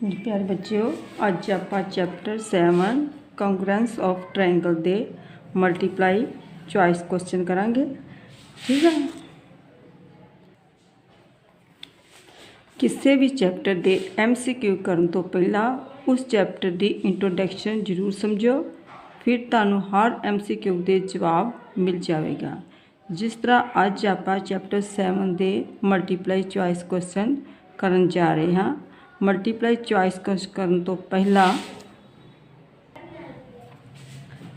जी प्यारे बच्चों, अज आप chapter 7 congruence of triangle they multiply choice question करांगे। ठीक है, किसी भी चैप्टर के MCQ करने तो पहला उस चैप्टर की इंट्रोडक्शन जरूर समझो, फिर तुहानूं हर MCQ के जवाब मिल जाएगा। जिस तरह अज आप चैप्टर 7 के मल्टीप्लाई चॉइस क्वेश्चन करन जा रहे हैं। मल्टीप्लाई चॉइस क्वेश्चन करने तो पहला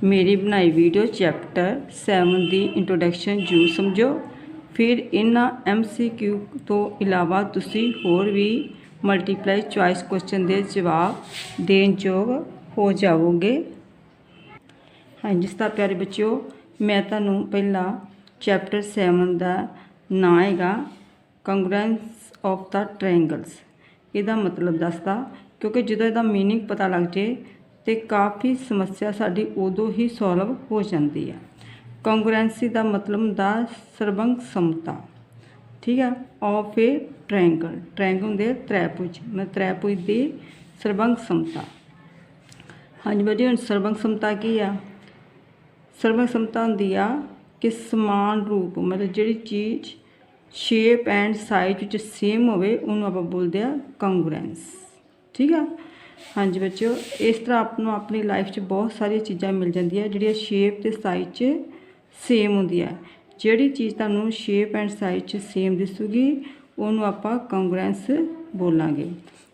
मेरी बनाई वीडियो चैप्टर 7 की इंट्रोडक्शन जरूर समझो, फिर इन्हां MCQ तो इलावा तुसी होर भी मल्टीप्लाई चॉइस क्वेश्चन के जवाब देने योग हो जाओगे। हाँ, जिस तरह प्यारे बच्चों मैं तुहानूं पहला चैप्टर 7 का नाम हैगा कॉन्ग्रुएंस ऑफ द ट्रायंगल्स, ਇਹਦਾ मतलब दसदा, क्योंकि ਜਦੋਂ ਇਹਦਾ मीनिंग पता लग जाए तो काफ़ी समस्या साड़ी उदों ही सॉल्व हो जाती है। कॉन्ग्रुएंसी का मतलब होंदा सरबंग समता। ठीक है, ऑफ ए ट्रायंगल, ट्रायंगल होंदे त्रिभुज, मतलब त्रिभुज की सरबंग समता। हाँ जी बच्चों, सरबंग समता की आ? सरबंग समता होंदी आ कि समान रूप, मतलब जिहड़ी चीज़ शेप एंड साइज विच सेम होवे उन्होंने आप बोलते हैं कॉन्ग्रुएंस। ठीक है, हाँ जी बच्चों, इस तरह आपको अपनी लाइफ च बहुत सारी चीज़ां मिल जांदियां जिहड़ियां शेप ते साइज च सेम होंदी है। जिहड़ी चीज़ तुहानूं शेप एंड साइज च सेम दिसूगी उन्होंने आप कॉन्ग्रुएंस बोलांगे।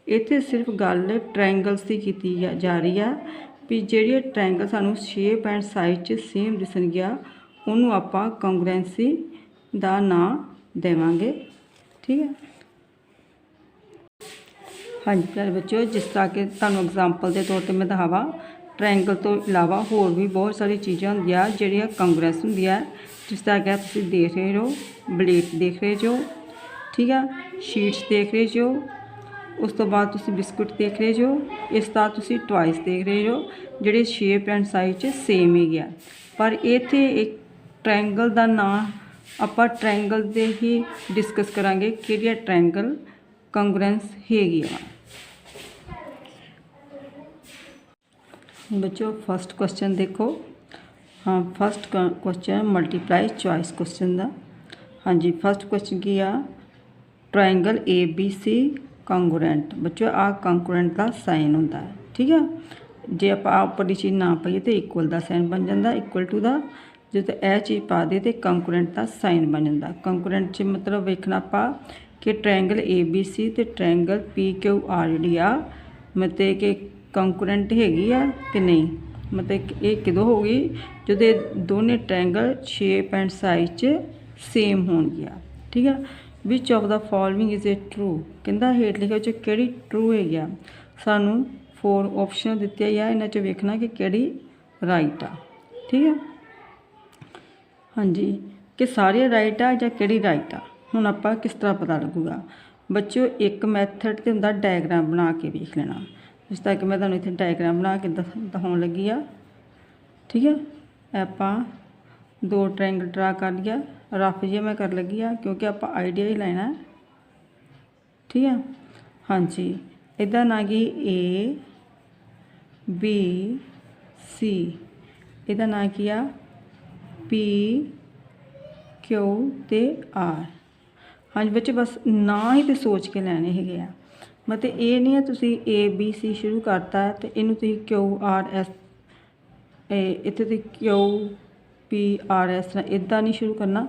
इत्थे सिर्फ गल ट्रायंगल्स की कीती जा रही है भी जिहड़े ट्रायंगल सानूं शेप एंड साइज च सेम दिसणगियां उन्होंने आप कॉन्ग्रुएंसी का नाम देवांगे। ठीक है, हाँ जी प्यारे बच्चों, जिस तरह के तुहानूं एग्जाम्पल के तौर पर मैं दिखावा, ट्रायंगल तो इलावा होर भी बहुत सारी चीज़ां होंदियां जिहड़ियां कॉन्ग्रुएंस होंदियां। जिस तरह कि तुसीं देख रहे हो, ब्लेड देख रहे जो, ठीक है, शीट्स देख रहे जो, उस तो बाद तुसीं बिस्कुट देख रहे जो, इस तरह तुसीं टॉयस देख रहे जो जिहड़े शेप एंड साइज च सेम ही गया। पर इत्थे एक ट्रायंगल का नाम ਆਪਾਂ ट्रायंगल दे ही डिस्कस करांगे कि ट्रायंगल कॉन्ग्रुएंस हैगी आ। बच्चों फर्स्ट क्वेश्चन देखो। हाँ, first question multiply choice question का। हाँ जी, फर्स्ट क्वेश्चन की आ? Triangle ABC congruent. बच्चों आ कॉन्ग्रुएंट का साइन होंदा है। ठीक है, जे आप उपरली चीज़ ना पाइए तो इक्वल का साइन बन जाता, इक्वल टू का। जो तो यह चीज़ पा दे तो कॉन्ग्रुएंट का साइन बन जाता। कॉन्ग्रुएंट च मतलब वेखना आप कि ट्रायंगल ABC तो ट्रायंगल PQR जी आ मतलब कि कॉन्ग्रुएंट हैगी आ कि नहीं, मतलब ये किदों होगी जो दोनों ट्रायंगल शेप एंड साइज च सेम होणगियां। ठीक है, which of the following is a true, कहता हेठ लिखा जो कि ट्रू है। सानू 4 ऑप्शन दिते आ, इन्हां च वेखना कि किहड़ी राइट आ। ठीक है, हाँ जी, कि सारे राइट आ या किहड़ी राइट आ, हुण आपां किस तरह पता लगूगा। बच्चों एक मैथड तो हुंदा डायग्राम बना के वेख लेना, जिस तरह कि मैं तुहानूं इत्थे डायग्राम बना के दिखाउण लगी आ। ठीक है, आपां 2 ट्रायंगल ड्रा कर लिया, रफ जिहा मैं कर लगी आ क्योंकि आपां आइडिया ही लेना है। ठीक है, हाँ जी, इहदा नाम की ABC, इहदा नाम की आ PQ ते R। हाँ जी बच्चे, बस ना ही तो सोच के लैने हैगे आ, मतलब ये नहीं है तुसी ABC शुरू करता है तो इनू तुसी QRS इत्थे तुसी QPRS इदा नहीं शुरू करना,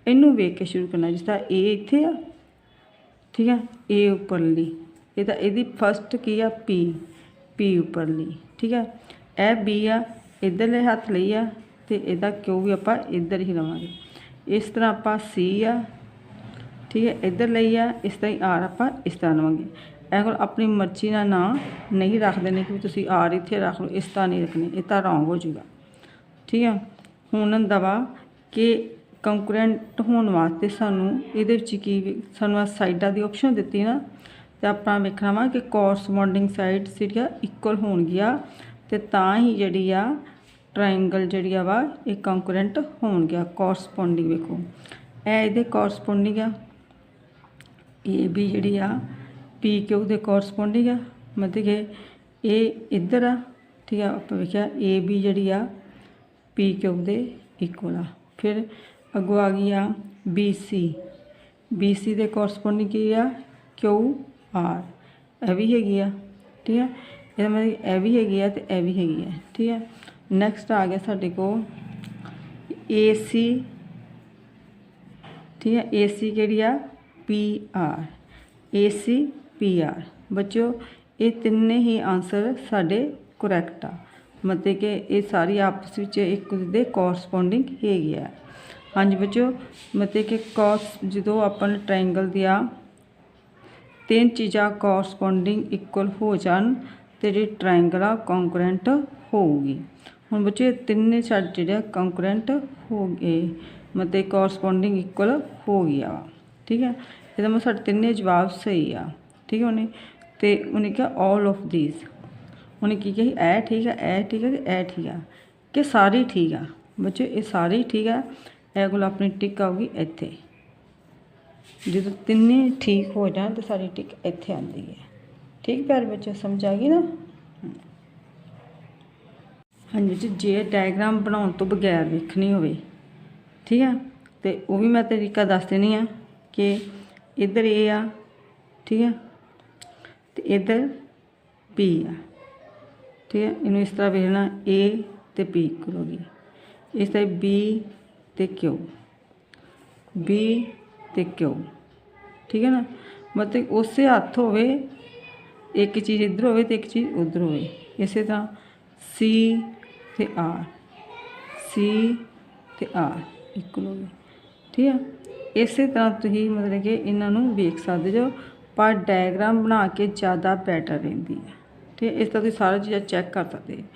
इनू वेख के शुरू करना। जिस तरह ए इत्थे आ, ठीक है, ए उपरली, इहदी फस्ट की आ P उपरली। ठीक है, ए B आ, इधरले हथ लई आ तो इहदा क्यू भी आपां इधर ही लवांगे। इस तरह आपां C आ, ठीक है, इधर लई आ, इस तरह R आपां इस तरह लवांगे। ਇਹ ਕੋਲ अपनी मर्जी का नाम नहीं रख देने कि तुसी R इत्थे रख लो, इस तरह नहीं रखनी, इस तरह रॉन्ग हो जाएगा। ठीक है, हुण दवा कि कॉन्ग्रुएंट होने वास्ते सानू इहदे विच की सानू साइडां दी ऑप्शन दित्ती ना, तो आपां वेखना वा कि कोरसपोंडिंग साइड जिहड़ियां इक्वल होणगियां ते तां ही जिहड़ी आ ट्रायंगल जिहड़ी आ वा ये कॉन्ग्रुएंट होणगियां। कोरसपोंडिंग वेखो ए इहदे कोरसपोंडिंग आ, AB जिहड़ी आ PQ दे कोरसपोंडिंग आ, मतलब कि ये इधर आ, ठीक है। आप वेख्या ए बी जी आ पी क्यू के इक्वल आ। फिर अगों आ गई आ बी सी के कोरसपोंडिंग की आ क्यू आर, यह भी हैगी आ, ठीक है। ये मतलब यह भी हैगी आ ते यह भी हैगी आ, ठीक है। नैक्सट आ गया साडे को ए सी, ठीक है। ए सी कि आ पी आर, ए सी पी आर। बच्चों ये तिने ही आंसर साडे करैक्ट आ, मतलब कि ये सारी आपस में एक दूसरे कोरसपोंडिंग हैगी आ। हाँ जी बच्चों, मतलब कि कॉस जो अपन ट्रायंगल दिया तीन चीज़ा कोरसपोंडिंग इक्वल हो जान तो जी ट्रायंगल आ कॉन्करेंट होगी। हुण बच्चों तिने साडे जिहड़े कॉन्करेंट हो गए, मतलब कोरसपोंडिंग इक्वल हो गया वा, ठीक है। इसदा मतलब साडे तिने जवाब सही आ, ठीक है। उन्हें क्या ऑल ऑफ दीज, उन्हें की कही ए ठीक है, ए ठीक है, ए ठीक है, कि सारी ठीक आ। बच्चों ये सारी ठीक है, ए कोल अपनी टिक आऊगी इत्थे, जो तिने ठीक हो जाए तो सारी टिक इत्थे आती है, ठीक प्यारे बच्चों, समझ आ गई ना। हाँ जी बच्चों, जे डायग्राम बनाने तो बगैर देखनी हो, ठीक है, तो वह भी मैं तरीका दस देनी आ कि इधर ए आ, ठीक है, तो इधर पी आ, ठीक है। इन्हों इस तरह वेखना ए तो पी इक्वल होगी, इस तरह बी तो क्यू, बी तो क्यू, ठीक है ना। मतलब उस हथ हो एक चीज़ इधर हो तो एक चीज़ उधर हो, इस तरह सी तो आर, सी तो आर इक्वल हो गए, ठीक है। इस तरह तुम मतलब कि इन्हों वेख सकते जो, पर डायग्राम बना के ज़्यादा बैटर रही है, ठीक है। इस तरह सारी चीज़ें चैक कर सकते हैं,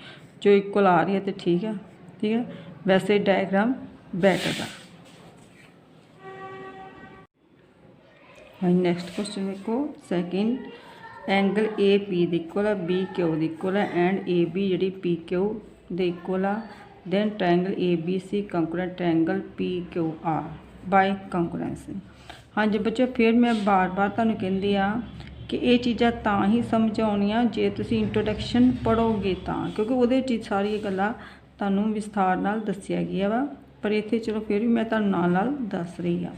जो इक्वल आ रही है तो ठीक है, ठीक है। वैसे डायग्राम बैटर है। हाँ नैक्सट क्वेश्चन देखो, सैकेंड एंगल ए पी द इक्वल है, बी क्यू द इक्वल है एंड ए बी जी पी क्यू द इक्वल आ, then triangle A B C congruent triangle P Q R by congruency. हाँ जी बच्चों, फिर मैं बार बार तुहानूं कहंदी आ कि ये चीज़ां तां ही समझ आउणियां जे तुसीं इंट्रोडक्शन पढ़ोगे तां, क्योंकि उहदे च सारी गल्लां तुहानूं विस्तार नाल दस्सिया गया वा, पर इत्थे चलो फिर भी मैं तुहानूं नाल नाल दस रही हाँ।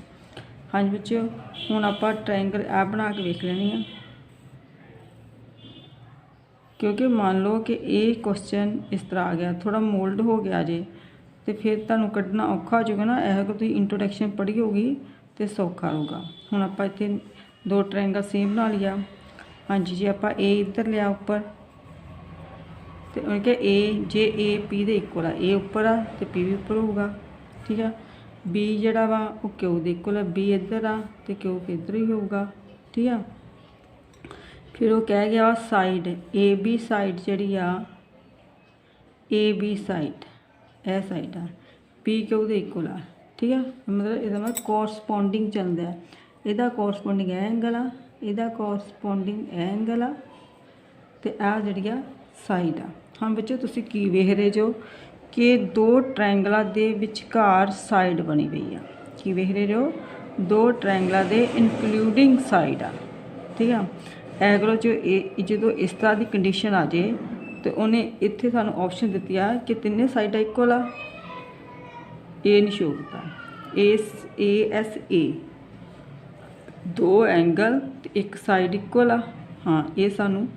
हाँ जी बच्चों, हुण आपां ट्रायंगल आ बना के वेख लैनी आ, क्योंकि मान लो कि ये क्वेश्चन इस तरह आ गया, थोड़ा मोल्ड हो गया जे, तो फिर तुहानूं कढ़ना औखा हो जाएगा ना। यह अगर तुसीं इंट्रोडक्शन पढ़ी होगी तो सौखा होगा। हुण आपां इत्थे दो ट्रायंगल सेम बना लिया। हाँ जी, जे आपां ए इधर लिया उपर, तो उन्हें क्या ए जे ए पी दे इक्वल आ, ए उपर आ तो पी भी उपर होगा, ठीक है। बी जिहड़ा वा वो क्यू दे इक्वल आ, बी इधर आ तो क्यू इधर ही होगा, ठीक है। फिर वो कह गया साइड ए बी साइड जी आ, ए बी साइड ए साइड आ पी क्यू दे इक्वल आ, ठीक है। मतलब इसका मतलब कोरसपोंडिंग चलता है, यदा कोरसपोंडिंग एंगल आ, यदा कोरसपोंडिंग एंगल आ, तो आ जी आ साइड आ। हाँ बच्चों, तुसीं की वेख रहे जो कि दो ट्रायंगलों के विचकार साइड बनी हुई आ, की वेख रहे हो, दो ट्रायंगलों के इनकलूडिंग साइड आ, ठीक है। एगलो जो जो इस तरह की कंडीशन आ जाए तो उन्हें इत्थे सानू ऑप्शन दिती आ कि तिने साइडा इक्वल आ, ए नहीं शो किया, एस ए दो एंगल एक साइड इक्वल आ। हाँ ये सानू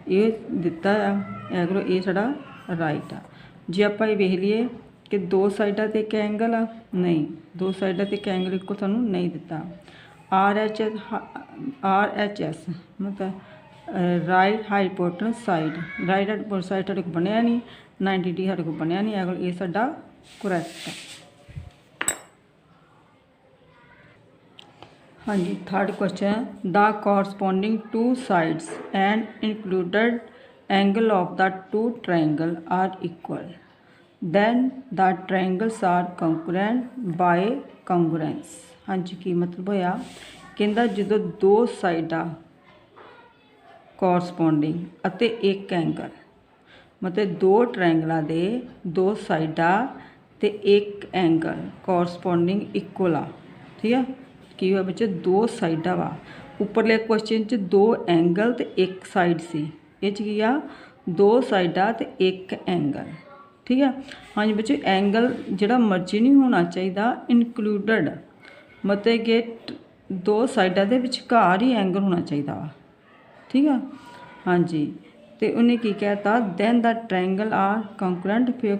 ये दिता है, एगलो ये साडा राइट आ। जे आप वेख लीए कि दो साइडा ते एक एंगल आ, नहीं, दो साइडा ते एक एंगल इक्वल सानू नहीं दिता। आर एच एस मतलब right hypotenuse side, right hypotenuse side साढ़े को बनया नहीं, 90 डिग्री साढ़े को बनया नहीं, अगर ये साडा करैक्ट है। हाँ जी, third question, the corresponding two sides and included angle of the two triangle are equal, then the triangles are congruent by congruence। हाँ जी, की मतलब होया कहता जो दो साइडा कोरसपोंडिंग अते एक एंगल, मतलब दो ट्रायंगलों के दो साइडा ते एक एंगल कोरसपोंडिंग इक्वल आ, ठीक है। की हुआ बच्चे दो साइडा वा, उपरले क्वेश्चन च दो एंगल ते एक साइड सी, ਇਹ 'ਚ ਕੀ ਆ 2 ਸਾਈਡਾਂ ਤੇ 1 ਐਂਗਲ। ठीक है हाँ जी बच्चों एंगल जिहड़ा मर्जी नहीं होना चाहिए इनकलूडड मतलब कि 2 साइडों के विचकार ही एंगल होना चाहिए वा। ठीक है हाँ जी तो उन्हें की कहता then the triangle are congruent. फिर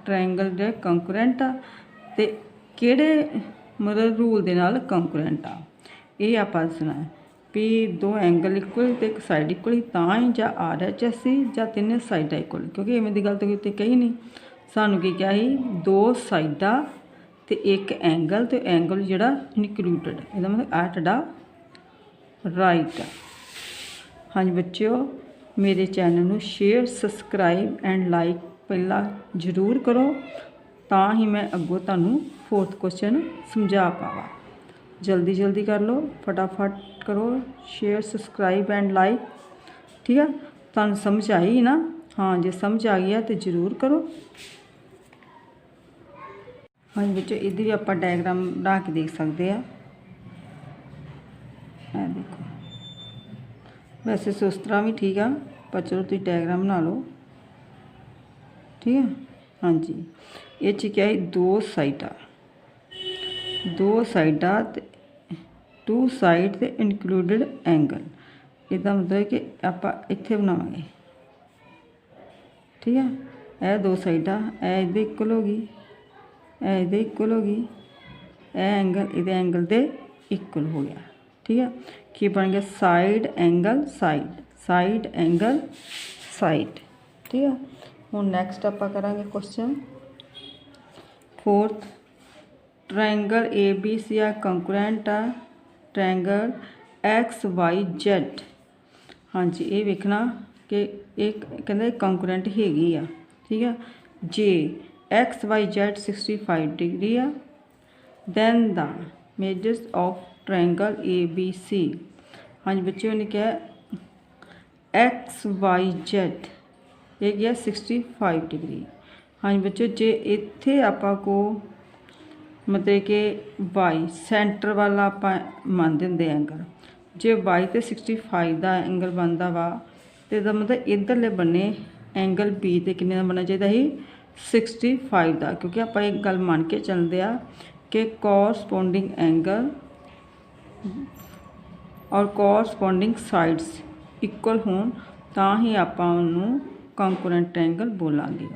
ट्रायंगल जो कंकरेंट आ ते किहड़े मतलब रूल दे नाल कंकरेंट आ ये आपां दसना है भी 2 एंगल इक्वल तो एक साइड इक्वल तां ही जां RHS जां 3 साइडां इक्वल क्योंकि इवें दी गल तो किते कही नहीं सानू की क्या ही 2 साइडां ते एक एंगल तो एंगल जिहड़ा इनकलूडड इहदा मतलब आ तुहाडा राइट। हाँ जी बच्चों मेरे चैनल नू शेयर सबसक्राइब एंड लाइक पहला जरूर करो तां ही मैं अगों तुहानू 4th क्वेश्चन समझा पावां। जल्दी जल्दी कर लो फटाफट करो शेयर सबसक्राइब एंड लाइक। ठीक है तुहानू समझ आई ना हाँ जे समझ आ गया तो जरूर करो। हाँ जी बच्चों इधर भी आप डायग्राम बना के देख सकते हैं। देखो वैसे सुस्तरा भी ठीक है पर चलो तुम डायग्राम बना लो। ठीक है हाँ जी ये क्या है 2 साइडां 2 साइडां 2 साइड ते इनकलूडड एंगल इसका मतलब कि आप इत्थे बनावांगे। ठीक है यह 2 साइडां इहदे इक्वल होगी इहदे इक्वल होगी एंगल इहदे एंगल दे इक्वल हो गया। ठीक है की बन गया side angle side angle side. ठीक है हुण नैक्सट आप करांगे क्वेश्चन 4th ट्रायंगल ABC आ कंकरेंट आ ट्रायंगल XYZ। हाँ जी ये वेखना कि एक कहते कंकरेंट हैगी आ। ठीक है जे XYZ 65 डिग्री आ then the measures of triangle ABC। हाँ जी बच्चों ने क्या XYZ ये गया 65 डिग्री। हाँ जी बच्चों जे इत्थे आपां को मतलब कि वाई सेंटर वाला आप मानते होंगे एंगल जे वाई तो 65 का एंगल बनता वा तो इसका मतलब इधरले बने एंगल बी तो किन्ने का बनना चाहिए ही 65 का क्योंकि आप एक गल मान के चलते आ कि कॉरसपोंडिंग एंगल और कॉरसपोंडिंग साइड्स इक्वल होण तां ही आपां उन्होंने कंकरेंट एंगल बोलांगे।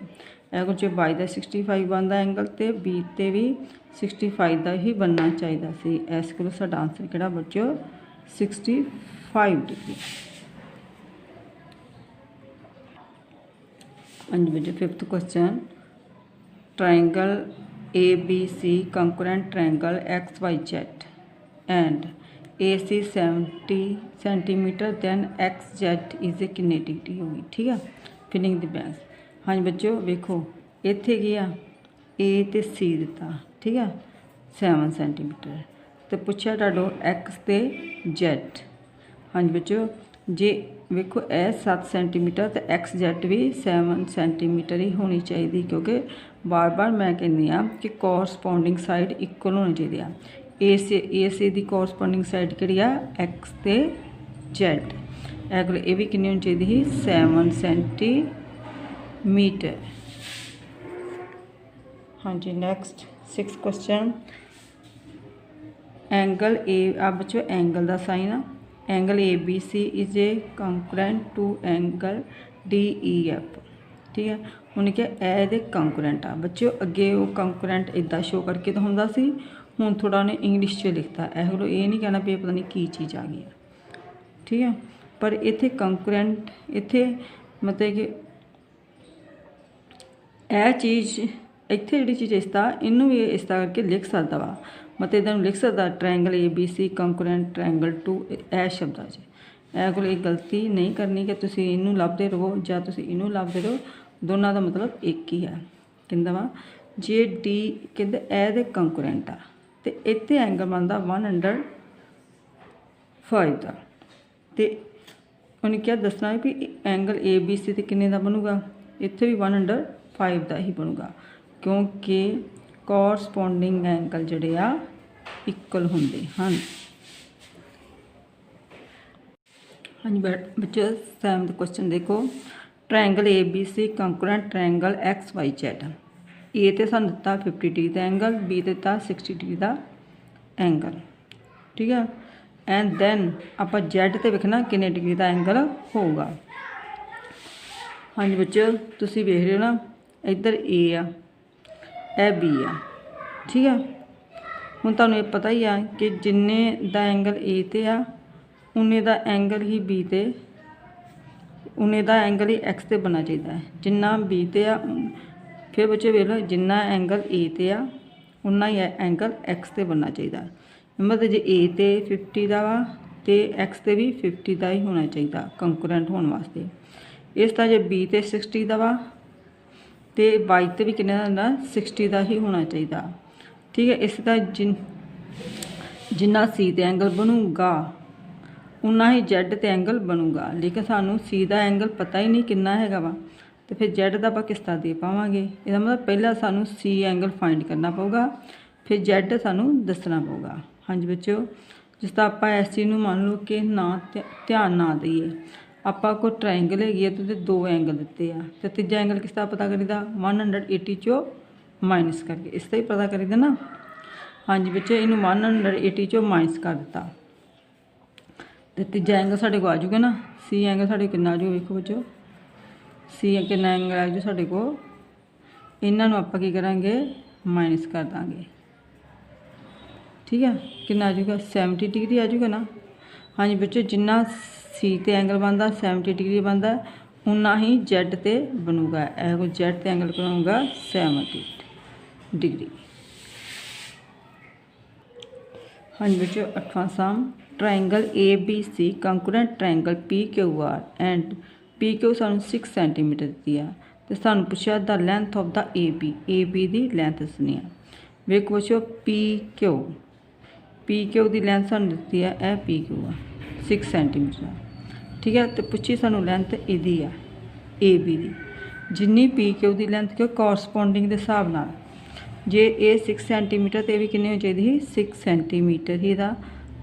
अगर जो वाई का 65 बनता एंगल तो बी ते भी 65 का ही बनना चाहिए सी। इस करो साडा आंसर किहड़ा बच्चों 65 डिग्री। हाँ जी बच्चों 5th question triangle ABC congruent triangle XYZ and AC 70 centimetre then XZ is ए कितनी डिग्री होगी। ठीक है फिलिंग द ब्लैंक्स। हाँ जी बच्चों वेखो इत्थे गया A तो C दिता। ठीक है 7 सेंटीमीटर तो पूछा तुहाडो X ते Z। हाँ जी बच्चों जे वेखो ए 7 सेंटीमीटर तो XZ भी 7 सेंटीमीटर ही होनी चाहिए क्योंकि बार बार मैं कहनी हाँ कि कॉरसपोंडिंग साइड इक्वल होनी चाहिए। AC की कॉरसपोंडिंग साइड किहड़ी आ X ते Z अगले ये भी कितनी होनी चाहिए 7 सेंटीमीटर। हाँ जी नैक्सट 6th क्वेश्चन एंगल ए आ बच्चों एंगल का साइन आ angle ABC is a congruent to angle DEF। ठीक है उन्हें क्या ए कंकरेंट आ बच्चों अगे वो कंकरेंट इदा शो करके तो होंदा सी हुण थोड़ा उन्हें इंग्लिश च लिखता है ये नहीं कहना भी पता नहीं की चीज़ आ गई है। ठीक है पर इत्थे कंकरेंट इत्थे मतलब कि यह चीज़ इत्थे जी चीज़ इसका इनू भी इस तरह करके लिख सकता वा मतलब इधर लिख सकता triangle ABC congruent triangle to ए शब्द च को गलती नहीं करनी कि तुम इनू लभते रहो या तुम इनू लभते रहो दोनों का मतलब एक ही है। कहता वा जे डी कहते ए कंकरेंट आ तो इत्थे एंगल बनता 105 का तो उन्हें क्या दसना है कि एंगल ABC तो किन्ने का बनूगा इत्थे भी 105 का ही बनूगा क्योंकि कॉरसपोंडिंग एंगल जिहड़े आ इक्वल होंदे हन। हाँ जी बच्चों, 7th क्वेश्चन देखो। Triangle ABC congruent triangle XYZ। ए तो सानूं दिता 50 डिग्री का एंगल, बी तो दिता 60 डिग्री का एंगल, ठीक है। एंड दैन आप Z ते वेखना किन्ने डिग्री का एंगल होगा। हाँ जी बच्चों, तुसी वेख रहे हो ना, इधर ए आ, ए बी आ, ठीक है। हुण तुहानूं ये पता ही आ कि जिन्ने दा एंगल ए ते आ उन्ने दा एंगल ही बी ते, उन्ने दा एंगल ही एक्स ते बनना चाहिए है। जिन्ना बी ते आ, फिर बच्चे वेख लो, जिन्ना एंगल ए ते आ उन्ना ही एंगल एक्स ते बनना चाहिए। मतलब जे ए ते 50 का वा तो एक्स ते भी 50 का ही होना चाहिए कंकरेंट होने वास्ते। इस तरह जे बी ते 60 का वा तो वाई ते भी किन्ने का 60 का ही होना चाहिए, ठीक है। इस तरह जिन्ना सी ते एंगल बनूगा उन्ना ही Z ते एंगल बनूगा, लेकिन सानू सी का एंगल पता ही नहीं किन्ना हैगा वा, तो फिर Z का आप किस तरह दे पावांगे। इसका मतलब पहला सानू सी एंगल फाइंड करना पऊगा, फिर Z सानू दसना पऊगा। हाँ जी बच्चों, जिस तरह आप इस चीज़ में मान लो कि ना ध्यान ना दईए, आपा कोई ट्रायंगल है तो 2 एंगल दिते आ, तो तीजा एंगल किस तरह पता करीदा 180 चो माइनस करके, इस तरह ही पता करीदा ना। हाँ जी बच्चे, इनू 180 चो माइनस कर दिता तो तीजा एंगल साढ़े को आ जाऊगा ना, सी एंगल साढ़े कितना आ जाऊगा, वेखो बच्चो सी कितना एंगल आ जाऊ साढ़े को, इन्हों आप की करांगे माइनस कर देंगे, ठीक है। कितना आ जाऊगा 70 डिग्री आ जाऊगा ना। हाँ जी बच्चों, जिन्ना सी ते एंगल बनता 70 डिग्री बनता उन्ना ही Z ते बनूगा, यह Z ते एंगल बनूगा 70 डिग्री। हाँ जी बच्चों, 8वां sum. Triangle ABC congruent triangle PQR and PQ सानू 6 सेंटीमीटर दी है, तो सानू पूछा the length of the AB की लेंथ दसनी है। वेखो बच्चों PQ की लेंथ सानू दी है, यह PQ आ 6 सेंटीमीटर, ठीक है। तो पूछी सानू लेंथ यदी आ AB की, जिन्नी PQ की लेंथ क्यों कॉरसपोंडिंग के हिसाब नाल, जे ये 6 सेंटीमीटर तो भी कितनी होनी चाहिए 6 सेंटीमीटर ही दा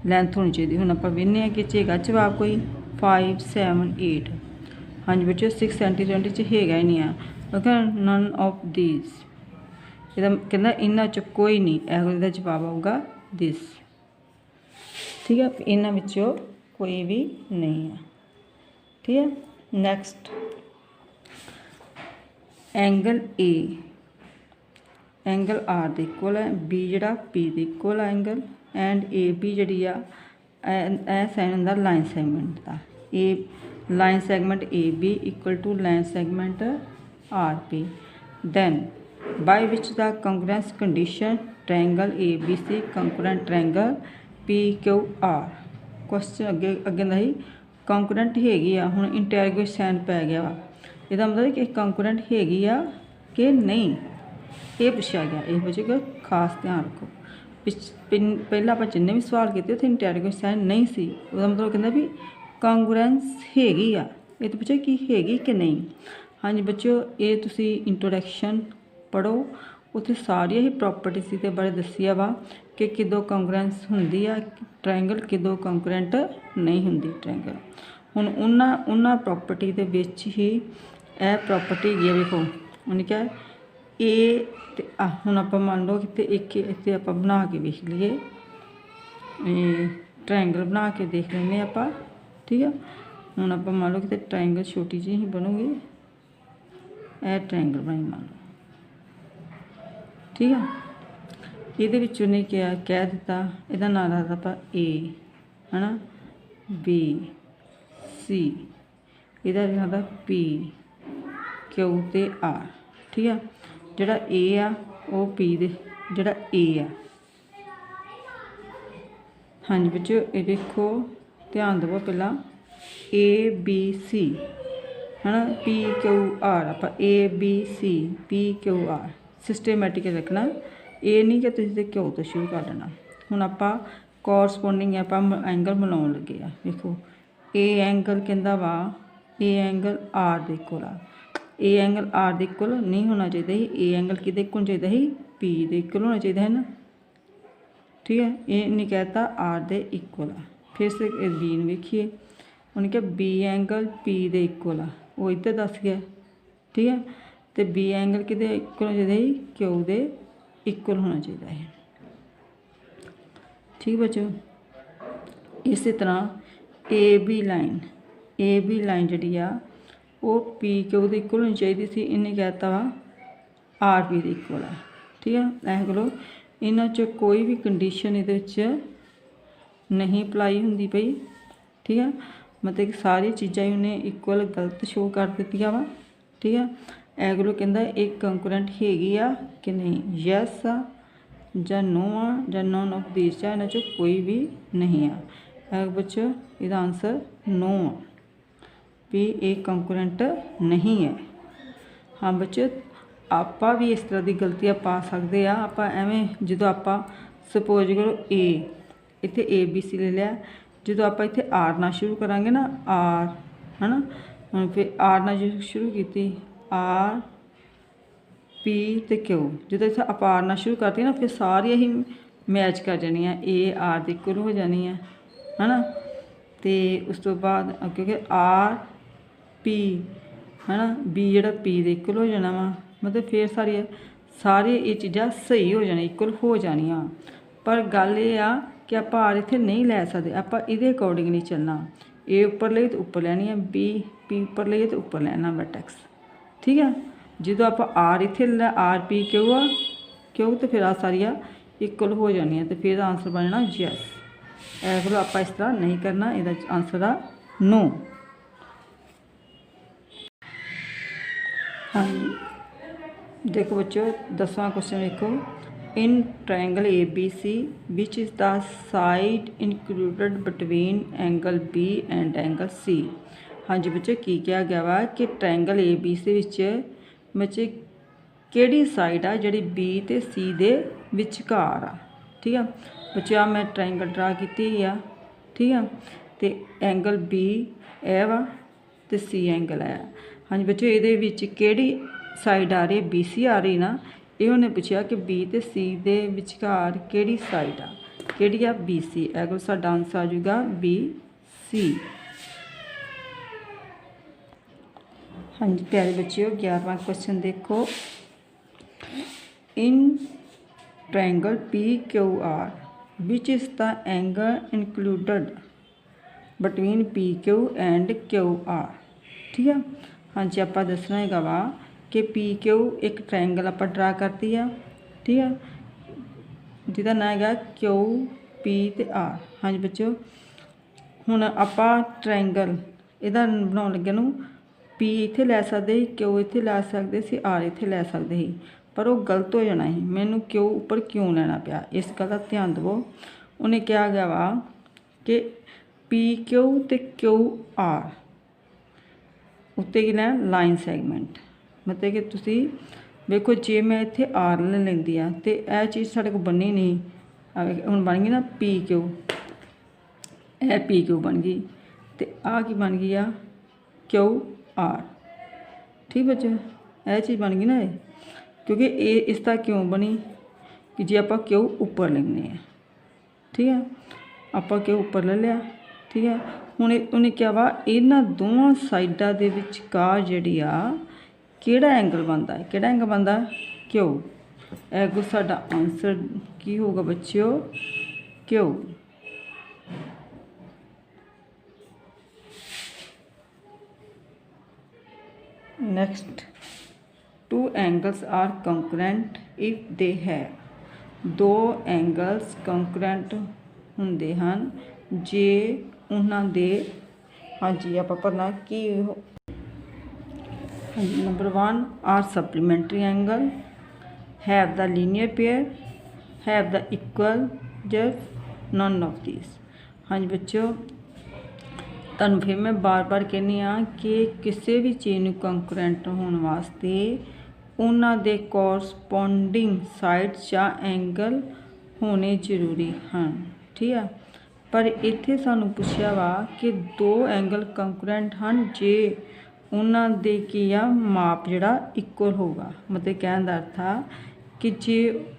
लेंथ होनी चाहिए। हुण आपां वेखने कि चेगा जवाब कोई 5, 7, 8। हाँ जी बच्चों, 6 सेंटीमीटर च हैगा ही नहीं है, क्योंकि नन ऑफ दीज, इहदा कहंदा इन्हां च कोई नहीं, इहदा जवाब आऊगा दिस, ठीक है। इन्हां विचों कोई भी नहीं है, ठीक है। Next angle A angle R के इक्वल है, बी जोड़ा पी के इक्वल है एंगल, एंड ए बी जी आ साइन होंदा लाइन सैगमेंट का, ए line segment A B equal to line segment R P. Then by which the congruence condition triangle ABC congruent triangle PQR। Question अगे अगे दा ही कंकरेंट हैगी आ, हुण इंटररोगेशन साइन पै गया वा, इसका मतलब कि कंकरेंट हैगी आ कि नहीं, ये पूछा गया। इस बच्चे को खास ध्यान रखो, पहला आप जिन्ने भी सवाल किए उत्थे इंटररोगेशन साइन नहीं सी, उसका मतलब कहना भी कांगरेंस हैगी आ, ये तो पूछा कि हैगी कि नहीं। हाँ जी बच्चों, ये तुसी इंट्रोडक्शन पढ़ो, उत्थे सारिया ही प्रॉपर्टीज के बारे दसिया वा कि किदों कांगरेंस हुंदी आ ट्रायंगल, किदों कांगरेंट नहीं हुंदी ट्रायंगल। हुण उन्हां प्रॉपर्टी दे विच ही यह प्रॉपर्टी हैगी आ, वेखो उन्हें क्या ए ते हुण आपां मान लो कि एक इत्थे आपां बना के वेख लीए, ट्रायंगल बना के देख लेंगे आपां, ठीक है। हुण आपां मान लो कि ट्रायंगल छोटी जी ही बनूगी, यह ट्रायंगल बनाई मान लो, ठीक है। ये विच उन्हें क्या कह दिता, इहदा नाम रखदा आपां ए है ना, बी सी, इहदा रखदा पी क्यू ते आर, ठीक है। जिहड़ा ए आ वो पी दे, जिहड़ा ए आ, हाँ जी बच्चों ये देखो ध्यान देवो, पहला ABC है ना, PQR, आप ABC PQR सिस्टमैटिक रखना, ये नहीं कि तुसीं क्यों तो शुरू कर लेना। हुण आपां कॉरसपोंडिंग आपां एंगल बनाउण लगे आ, देखो ए एंगल कहंदा वा ए एंगल आर दे इक्वल आ, ए एंगल आर दे इक्वल नहीं होना चाहिए ही, ए एंगल किहदे इक्वल होना चाहिए ही पी दे इक्वल होना चाहिए है ना, ठीक है। ये नहीं कहता आर दे इक्वल आ। फिर से बी नूं वेखिए, उन्हें क्या बी एंगल पी दे इक्वल आ, वो इधर दस गया, ठीक है। तो बी एंगल कि इक्वल होना चाहिए, क्यू दे इक्वल होना चाहिए है, ठीक बच्चों। इस तरह ए बी लाइन जी आ वो पी क्यू के इक्वल होनी चाहिए सी, इन्हें कहता वा आर पी के इक्वल है, ठीक है। ऐ करो इन्हों च कोई भी कंडीशन ये नहीं अप्लाई होंगी पई, ठीक है। मतलब कि सारी चीज़ा ही उन्हें इक्वल गलत शो कर दित्तियां वा, ठीक है। ऐ करो कहता एक कंकरेंट हैगी आ कि नहीं, यस आ ਜਾਂ नो आ ਜਾਂ नॉन ऑफ दीज चा इन्हों कोई भी नहीं आ। बच्चों इसका आंसर नो आ, भी एक कंकरेंट नहीं है। हाँ बच्चों आप भी इस तरह की गलतियाँ पा सकते हैं। आप एवें जो आप सपोज करो ए इत्थे ए बी सी ले लिया, जो आप इत्थे आर ना शुरू करांगे ना, आर है ना, फिर आर ना जो शुरू की आर पी तो क्यू, जो इतना आप आर ना शुरू करती ना फिर सारिया ही मैच कर जानिया, ए आर के इक्वल हो जानी है ना। तो उस तो बाद क्योंकि आर पी है ना, बी जोड़ा पी के इक्वल हो जाना वा, मतलब फिर सारी ये चीज़ा सही हो जानी, इक्वल हो जानिया। पर गल ये आ कि आप आर इत्थे नहीं लै सकते, आप इहदे अकॉर्डिंग नहीं चलना। ए उपर ले तो उपर लैनी है, बी पी उपर ले तो उपर लैना वर्टेक्स, ठीक है। जो आप आर इत्थे आर पी क्यू तो फिर आ सारिया इक्वल हो जानी है, तो फिर आंसर बनना यस। ऐसा आप इस तरह नहीं करना, यदा आंसर आ नो। हाँ देखो बच्चों 10वां क्वेश्चन देखो, in triangle A B C which is the side included between angle B and angle C. हाँ जी बच्चों की कहा गया वा कि ट्रायंगल ए बी सी विच बच्चे केड़ी साइड आ जी बी तो सी दे विचकार आ, ठीक है। बच्चे आ मैं ट्रायंगल ड्रा की, ठीक है। तो एंगल बी ए वा तो सी एंगल है। हाँ जी बच्चों ये केड़ी साइड आ रही है, बी सी आ रही ना, ये उन्हें पूछा कि बी तो सी दे विचकार केड़ी साइड आ, केड़ी आ बी सी। अगर साडा आंसर आ जाएगा बी सी। हाँ जी प्यारे बच्चों 11वां क्वेश्चन देखो, in triangle P Q are which is the angle included between P Q and Q R, ठीक है। हाँ जी आप दसना है वा कि पी क्यू एक ट्रायंगल आप ड्रा करती है, ठीक है, जिसका नाम है क्यू पी तो आर। हाँ जी बच्चों हुण आप ट्रायंगल इहदा बनाउण लगे नूं पी इत्थे लै सकदे ही, क्यू इत्थे लै सकदे सी, आर इत्थे लै सकदे ही, पर वो गलत हो जाना ही। मैनू क्यू उपर क्यों लैना पिया, इस गल का ध्यान देवो। उन्हें कहा गया वा कि पी क्यू तो क्यू आर उत्ते की लैन लाइन सैगमेंट, मतलब कि तुसी देखो जे मैं इत्थे आर ले लैंदी आ तो यह चीज़ साढ़े को बनी नहीं, हुण बन गई ना P Q, A P Q बन गई, तो आ की बन गई आ क्यू आर, ठीक बच्चों यह चीज़ बन गई ना ये, क्योंकि ये इसका क्यों बनी कि जे आप क्यू उपर लेंगे हैं, ठीक है, आप क्यू उपर ले लिया, ठीक है। हुण उन्हें क्या वा इन्हां दोवां साइडा दे विचकार जिहड़ी आ किहड़ा एंगल बनता है, किहड़ा एंगल बनता क्यू। एगो साडा आंसर की होगा बच्चों क्यू। Next two angles are congruent if they है, दो एंगल्स कंकरेंट होंदे हन जे उन्हां दे, हाँ जी आप पढ़ना कि number 1 are supplementary angle, have the linear pair, have the equal, just none of this. हाँ जी बच्चों तुहानूं फिर मैं बार बार कहनी हाँ कि किसी भी चीज़ नूं कंकरेंट होने वास्ते उन्हां दे कोरसपोंडिंग साइड्स या एंगल होने जरूरी हैं, ठीक है। पर इत्थे सानूं पुछया वा कि दो एंगल कंकरेंट हैं जे उन्हां दे की आ माप जिहड़ा इक्वल होगा, मतलब कहण दा अर्थ आ कि जे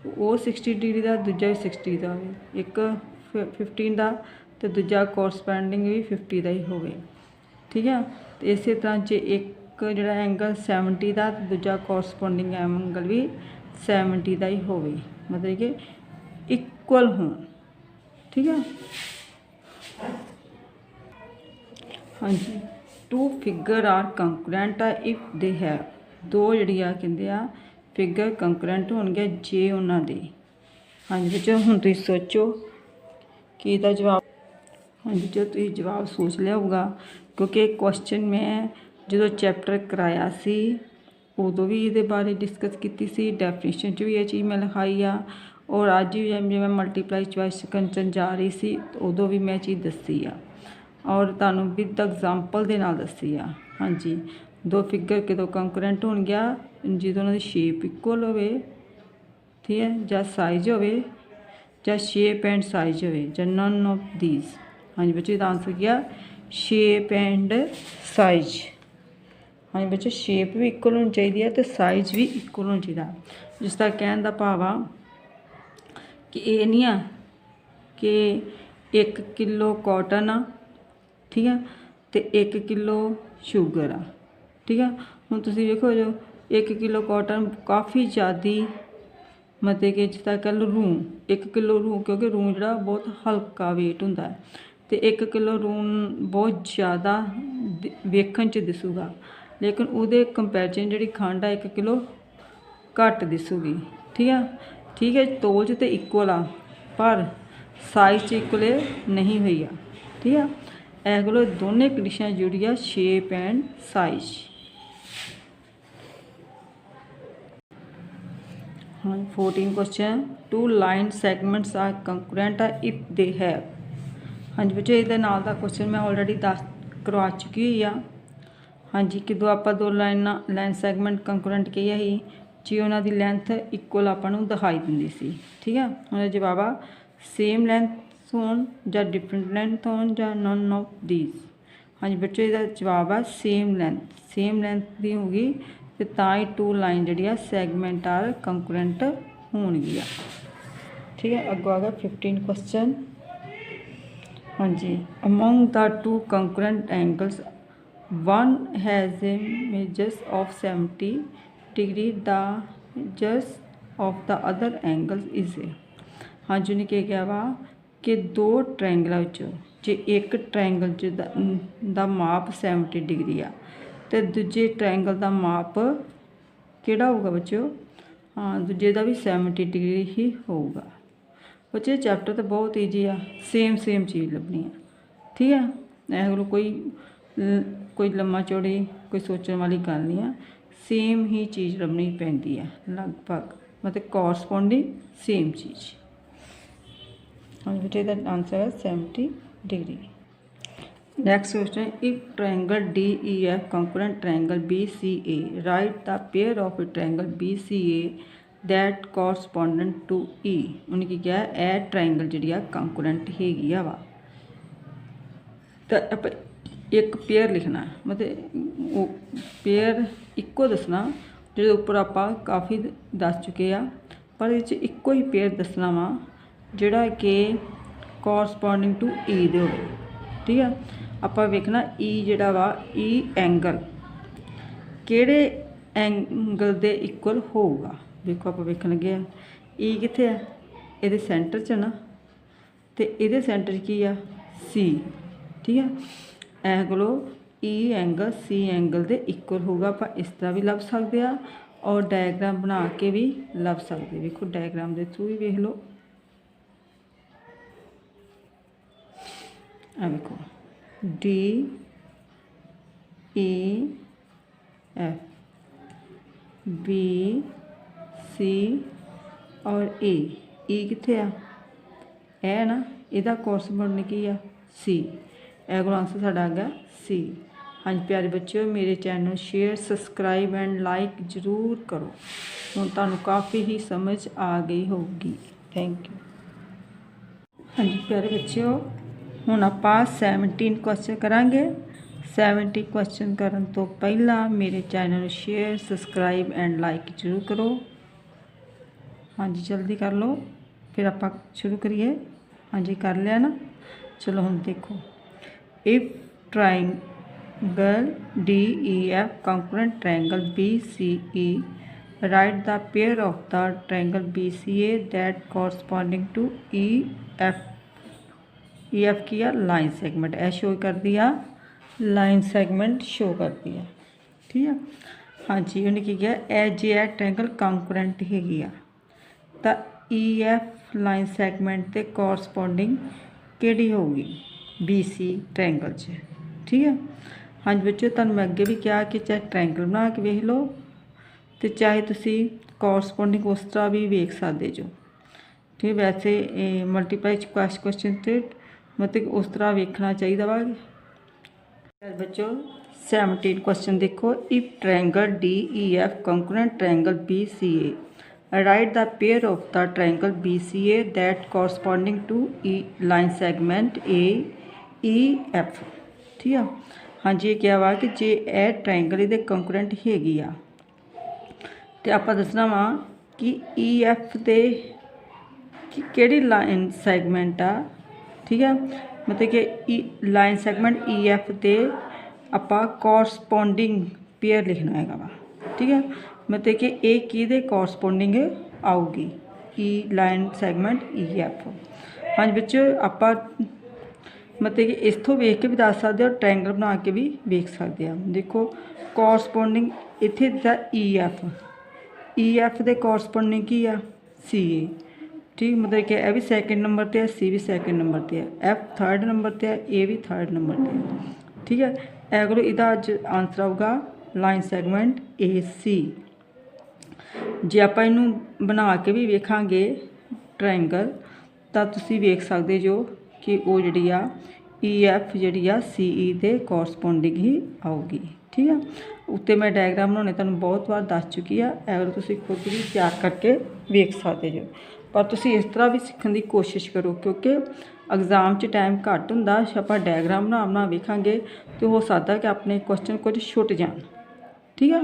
वो 60 डिग्री का दूजा भी 60 का हो, एक 15 का तो दूजा कोरसपोंडिंग भी 50 का ही होवे, ठीक है। तो इस तरह जे एक जो एंगल 70 का दूजा कोरसपोंडिंग एंगल भी 70 का ही हो, मतलब कि इक्वल हो, ठीक है। हाँ जी, टू फिगर आर कंकरेंट आ इफ दे है, दो जी कहते आ फिगर कंकरेंट होणगे जे उन्होंने। हाँ जी बच्चों, हुण तुसीं सोचो कि इसका जवाब, हाँ जी जो तुसीं जवाब सोच लिया होगा, क्योंकि क्वेश्चन मैं जो चैप्टर कराया सी उदों भी ये बारे डिस्कस की सी, डेफिनेशन भी ये चीज़ मैं लिखाई आ, और अज भी जो मैं मल्टीप्लाई चॉइस कंचन जा रही सी उदों भी मैं चीज़ दसी आ, और तुहानूं विद एग्जाम्पल दे नाल दसी आ। हाँ जी, दो फिगर कदों कंकरेंट हो गया जो उन्होंने शेप इक्वल हो, ठीक है, ਜਾਂ साइज हो, ਜਾਂ शेप एंड साइज हो, ਜਾਂ नन ऑफ दीज। हाँ जी बच्चों, इसका आंसर क्या, शेप एंड साइज। हाँ जी बच्चों, शेप भी इक्वल होनी चाहिए तो साइज भी इक्वल होना चाहिए, जिसका कहने का भाव आ कि ये नहीं आ कि 1 किलो कॉटन आ, ठीक है, तो 1 किलो शुगर आ, ठीक है। हुण तुसीं वेखो जो 1 किलो कॉटन काफ़ी ज़्यादा, मतलब कि जिदा कह लो रूं 1 किलो रूं, क्योंकि रूं जो बहुत हल्का वेट होंदा है, तो 1 किलो रूं बहुत ज़्यादा वेखण च दिसूगा, लेकिन उहदे कंपैरिजन जी खंड आ 1 किलो घट दिसूगी, ठीक है। तोल च तो इक्वल आ पर साइज च इक्वल नहीं हुई आ, ठीक है। इस कोल दोनों कंडीशन जुड़ी आ, शेप एंड साइज। हाँ 14 question, two line segments are congruent if they have. हाँ जी बच्चों, ये नाल दा क्वेश्चन मैं ऑलरेडी दस करवा चुकी हुई आ। हाँ जी, कि आप दो लाइन सैगमेंट कंकरेंट कही ही जी उन्होंने लैंथ इक्वल आपू दिखाई दी सी, ठीक है। उन्होंने जवाब आ सेम लैंथ होन या डिफरेंट लैंथ होन या नन ऑफ दीज। हाँ जी बच्चों, इसका जवाब आ सेम लैंथ की होगी, तो ही टू लाइन जी सैगमेंट आर कंकरेंट होणगियां, ठीक है। अगों आ गया 15 क्वेश्चन। हाँ जी, among the two congruent angles one has a measures of 70 degree, the measures of the other angles is a. हाँ जी, उन्हें क्या वा कि दो ट्रायंगलों जे एक ट्रायंगल दा माप 70 डिग्री आ, तो दूजे ट्रायंगल का माप किहड़ा होगा बच्चों, हाँ दूजे का भी 70 डिग्री ही होगा। बच्चे चैप्टर तो बहुत ईजी आ, सेम चीज़ लभनी है, ठीक है। ऐसा कोई लम्मा चौड़ी कोई सोचने वाली गल नहीं है, सेम ही चीज़ लभनी पैंदी है लगभग, मतलब कोरसपोंडिंग सेम चीज़। हाँ बच्चे इसका आंसर है 70 degree. Next question, if triangle D E F congruent triangle B C A, right the pair of a triangle B C A that correspondent to E. उन्हें की क्या है, ए ट्रायंगल जी कंकरेंट हैगी आ वा, तो आप एक पेयर लिखना, मतलब पेयर इक्को दसना, जो उपर आप काफ़ी दस चुके आ, पर ये इक्को ही पेयर दसना वा जोड़ा कि कोरसपोंडिंग टू ई दे होवे, ठीक है। आप वेखना ई जोड़ा वा ई एंगल किहड़े एंगल दे इक्वल होगा। देखो आप वेखन लगे ई कित्थे है, ये सेंटर च ना, तो ये सेंटर की आ सी, ठीक है। ऐ कोलों ई एंगल सी एंगल दे इक्वल होगा, आप इस तरह भी लभ सकते हैं और डायग्राम बना के भी लभ सकते। देखो डायग्राम के थ्रू भी वेख लो, आ देखो D E F B C और ई कित्थे आ, है ना, इहदा कोरसपोंडिंग की आ सी, एगो आंसर साडा आ गया सी। हाँ जी प्यारे बच्चों, मेरे channel share subscribe and like जरूर करो, हुण तुहानूं काफ़ी ही समझ आ गई होगी। Thank you. हाँ जी प्यारे बच्चों, हुण आपां 17 क्वेश्चन करांगे। 70 क्वेश्चन करन तो पहला मेरे channel share subscribe and like जरूर करो। हाँ जी जल्दी कर लो, फिर आपां शुरू करिए। हाँ जी कर लिया ना, चलो हम देखो, if triangle DEF congruent triangle BCE. Write the pair of the triangle BCA that corresponding to EF की आ लाइन सैगमेंट ए शो करती आ लाइन सैगमेंट शो करती है ठीक है। हाँ जी उन्हें की किया ए जे ए ट्रायंगल कॉन्करेंट हैगी आ तो EF लाइन सैगमेंट के कोरसपोंडिंग किहड़ी होगी BC ट्रायंगल च ठीक है। हाँ जी बच्चों तुहानूं मैं अगे भी कहा कि चाहे ट्रायंगल बना के वेख लो तो चाहे तुसी कोरसपोंडिंग उस तरह भी वेख सकते जो ठीक है। वैसे मल्टीप्लाई क्वेश्चन से मतलब उस तरह वेखना चाहिए वा। बच्चों 17 क्वेश्चन देखो if triangle DEF congruent triangle BCA right the pair of the triangle BCA that corresponding to line segment AEF ठीक है। हाँ जी क्या वा कि जे ए ट्रायंगल ये कॉन्करेंट हैगी आ तो आप दसना वा कि EF दे किहड़ी लाइन सैगमेंट आ ठीक है। मतलब कि लाइन सैगमेंट EF दे आपां कोरसपोंडिंग पेयर लिखना है वा ठीक है। मतलब कि ये किहदे कोरसपोंडिंग आऊगी लाइन सैगमेंट EF। हाँ बच्चों आपां मतलब कि इस तो वेख के भी दस सकते हो ट्रायंगल बना के भी वेख सकते हैं। देखो कोरसपोंडिंग इत्थे दिता EF दे कोरसपोंडिंग की आ CA ठीक मतलब कि यह भी सैकेंड नंबर पर है C भी सैकेंड नंबर पर है F थर्ड नंबर पर है A भी थर्ड नंबर पर है ठीक है। ए करो इहदा अज आंसर आऊगा लाइन सैगमेंट AC। जे आप इनू बना के भी वेखांगे ट्रायंगल तो तुसी वेख सकते जो कि वो जी आ EF जी आ CE दे कोरसपोंडिंग ही आऊगी ठीक है। उत्ते मैं डायग्राम बनाने तुहानूं बहुत बार दस चुकी है अगर तुसी खुद भी तैयार करके वेख सकते जो पर तुसी इस तरह भी सीखने की कोशिश करो क्योंकि एग्जाम च टाइम घट हुंदा आपां डायग्राम बना वेखांगे तो हो सकता कि अपने क्वेश्चन कुछ छुट जान ठीक है।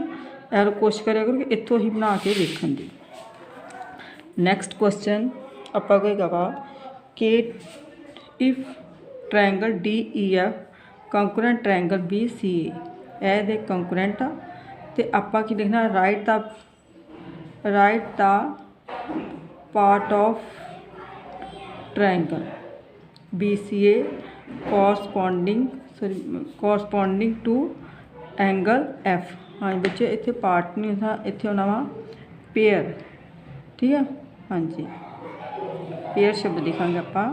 अगर कोशिश करें करो कि इत्थों ही बना के वेखण दी। नैक्सट क्वेश्चन आपां कोई वा कि if triangle DEF congruent triangle BCA ए दे कॉन्करेंट आ तो आपां की लिखना right the part of triangle BCA corresponding to angle F। हाँ बच्चे इत्थे पार्ट नहीं था इत्थे होना वा पेयर ठीक है। हाँ जी पेयर शब्द लिखांगे आपां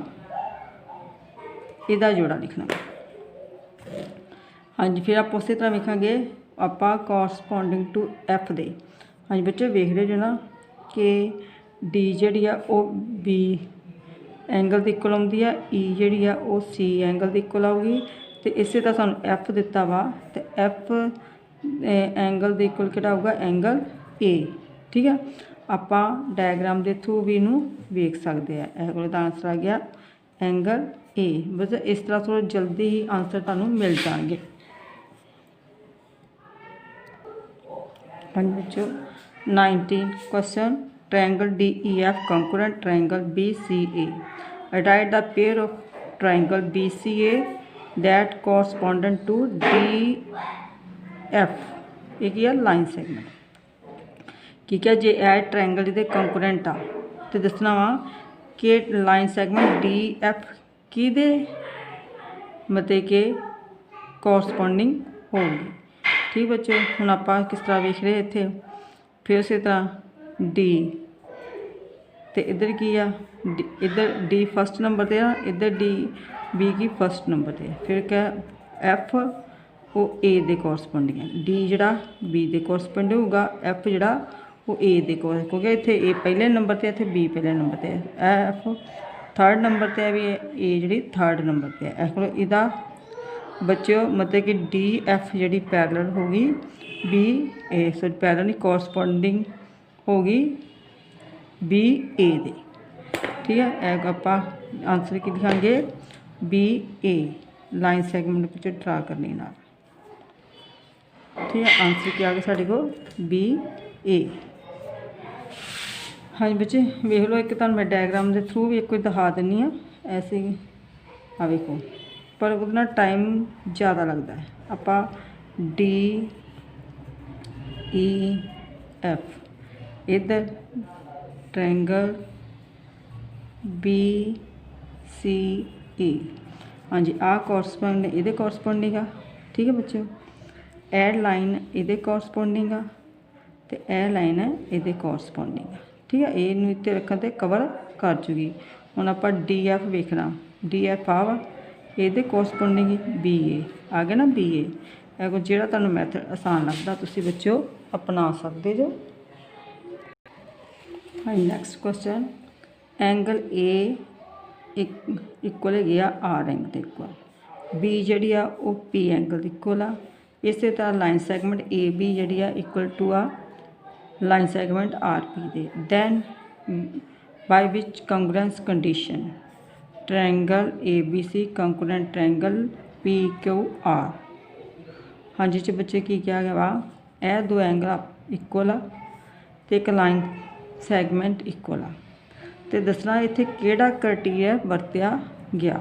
इहदा जोड़ा लिखना। हाँ जी फिर आप उस तरह वेखांगे आपां कोरसपोंडिंग टू F दे। हाँ जी बच्चे वेख रहे जो ना कि D जी आ B एंगल के इक्वल आउंदी आ E जी आ C एंगल के इक्वल आऊगी तो इस तरह सानूं F दिता वा तो F एंगल के इक्वल किहड़ा आऊगा एंगल A ठीक है। आपां डायग्राम के थ्रू भी इनू वेख सकते हैं। इह कोल दा आंसर आ गया एंगल A। बस इस तरह थोड़ा जल्दी ही आंसर तुहानूं मिल जाएंगे। हाँ बच्चों 19 question triangle DEF congruent triangle BCA right the pair of triangle BCA that correspondent to DF ये की लाइन सैगमेंट ठीक है। जे ए ट्रायंगल ये कॉन्करेंट आ तो दसना वा कि लाइन सैगमेंट DF किहदे मतलब कि कोरसपोंडिंग होगी ठीक बच्चों। हुण आपां किस तरह वेख रहे इत्थे फिर उस तरह D तो इधर की आ इधर D फर्स्ट नंबर पर आ इधर B की फर्स्ट नंबर पर फिर क्या F वो A दे कोरसपोंडिंग है D जिहड़ा B दे कोरसपोंडिंग होगा F जिहड़ा वो A दे क्योंकि इत्थे A पहले नंबर पर इत्थे B पहले नंबर पर F थर्ड नंबर पर भी A जी थर्ड नंबर पर है। इस इहदा बच्चों मतलब कि DF जी पैरेलल होगी BA पैरेलल नहीं कोरसपोंडिंग होगी BA दे ठीक है। आप आंसर की लिखांगे BA line segment picture draw करने ना ठीक है। आंसर क्या आ गया साढ़े को BA। हाँ बच्चे वेख लो एक तो मैं डायग्राम के थ्रू भी एक कोई दिखा दिनी ऐसे ही आ वेखो पर वो टाइम ज़्यादा लगता है। ਆਪਾਂ डी ई एफ इधर ट्रायंगल बी सी ई। हाँ जी आ कोरसपोंडिंग इहदे कोरसपोंडिंग आ। ठीक है बच्चों, ए लाइन इहदे कोरसपोंडिंग आ ते ए लाइन है इहदे कोरसपोंडिंग आ। ठीक है, ए नूं इत्ते रखण ते कवर कर जूगी। हुण आपां डी एफ वेखना, डी एफ आ वा इहदे कोरसपोंडिंग बी ए आ गया ना, बी ए। अगर जिहड़ा तुहानूं मैथड आसान लगदा तुसीं बच्चों अपना सकदे जो। हाँ next question, angle A equal है आर एंगल के इक्वल, बी जी आ पी एंगल इक्वल आ। इस तरह लाइन सैगमेंट ए बी जी आ इक्वल टू आ लाइन सैगमेंट आर पी दे। Then by which congruence condition triangle A B C congruent triangle P Q R. हाँ जी बच्चे की क्या गया वा, यह दो एंगल इक्वल आ ते एक लाइन सैगमेंट इक्वल आ ते दसना इत्थे किहड़ा क्राइटेरिया वरत्या गया।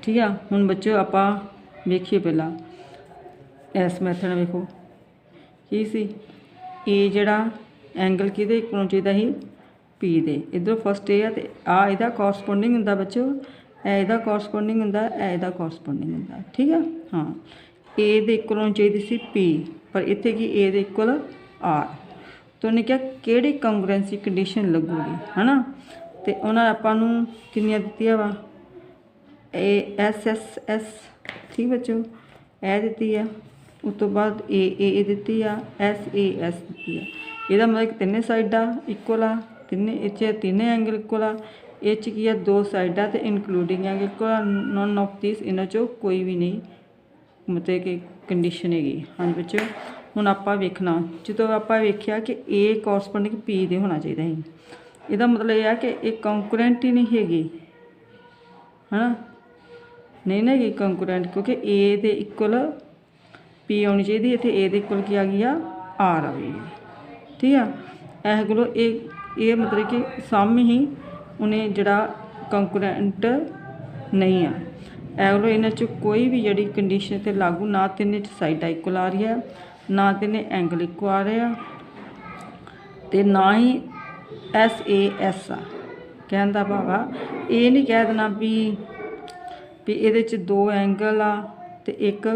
ठीक है, हुण बच्चों आपां वेखीए पहला इस मैथड वेखो की सी ए जिहड़ा एंगल किहदे इक्वल होना चाहिदा ही पी दे। इधर फस्ट ए है ते आ इहदा कोरसपोंडिंग हुंदा बच्चों, ए इहदा कोरसपोंडिंग हुंदा, ए इहदा कोरसपोंडिंग हुंदा। ठीक है, हाँ ए दे इक्वल होनी चाहिए सी पी, पर इत्थे की ए दे इक्वल आर। तो उन्हें क्या किहड़ी कंग्रुएंसी कंडीशन लगूगी है ना, तो उन्होंने आपां नूं कितनियां दित्तियां वा ए एस एस एस। ठीक बच्चों, ए दित्ती है, उस तो बाद ए दित्ती आ, एस दित्ती है। ਇਹਦਾ मतलब कि तिन्ने साइडा इक्वल आ, तिन्ने एंगल इक्वल आ। ये की है दो साइडा तो इनकलूडिंग एंगल इक्वल आ। नॉन ऑफ दिस इन्हां चों कोई भी नहीं मतलब कि कंडीशन हैगी। हाँ जी बच्चों, हुण आपां वेखना जो आपां वेख्या कि ए कोरसपोंडिंग पी दे होना चाहिए ही, इसदा मतलब यह है कि एक कंकुरेंट ही नहीं हैगी है ना, नहीं ना हैगी कंकुरेंट, क्योंकि ए दे इक्वल पी आनी चाहिए, इत्थे ए दे इक्वल की आ गई आ आर आ गई। ठीक है, इस कोलों ये मतलब कि सामने ही उन्हें जड़ा कंकुरेंट नहीं आ। इस कोलों इन्हां चों कोई भी जी कंडीशन ते लागू ना तिन्ने साइडा इक्वल आ रही है, ना तिन्ने एंगल इक्वल आ रहे हैं, तो ना ही एस आ। कहने का भाव आ ये नहीं कह देना भी ये दो एंगल आ तो एक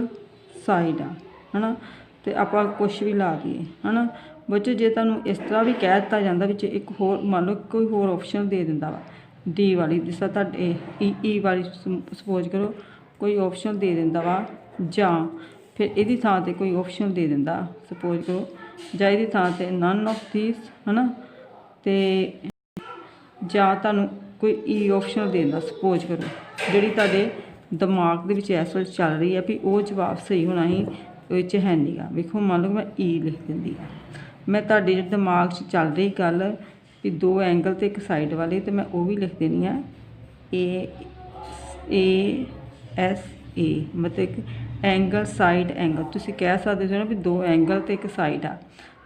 साइड आ है ना, तो आप कुछ भी ला दिए है ना। बच्चों जे तुहानूं इस तरह भी कह दिता जाता विच एक होर मान लो कोई होर ऑप्शन दे दिंदा वा डी वाली, जिस तरह तुहाडे ई वाली सपोज करो कोई ऑप्शन दे दिंदा वा, जां फिर इहदी थां ते कोई ऑप्शन दे दिंदा सपोज करो, जां इहदी थां ते नन ऑफ दीस है ना, तो जां तुहानूं कोई ई ऑप्शन दे दिंदा सपोज करो जिहड़ी तुहाडे दिमाग दे विच इस वेले चल रही है भी वो जवाब सही होना ही वो है नहीं गा। वेखो मान लो मैं ई लिख दिंदी आ, मैं तुहाडे दिमाग च चल रही गल भी दो एंगल तो एक साइड वाली, तो मैं वो भी लिख देनी है ए एस ए, मतलब एंगल साइड एंगल तुसीं कह सकते हो ना भी दो एंगल तो एक साइड आ।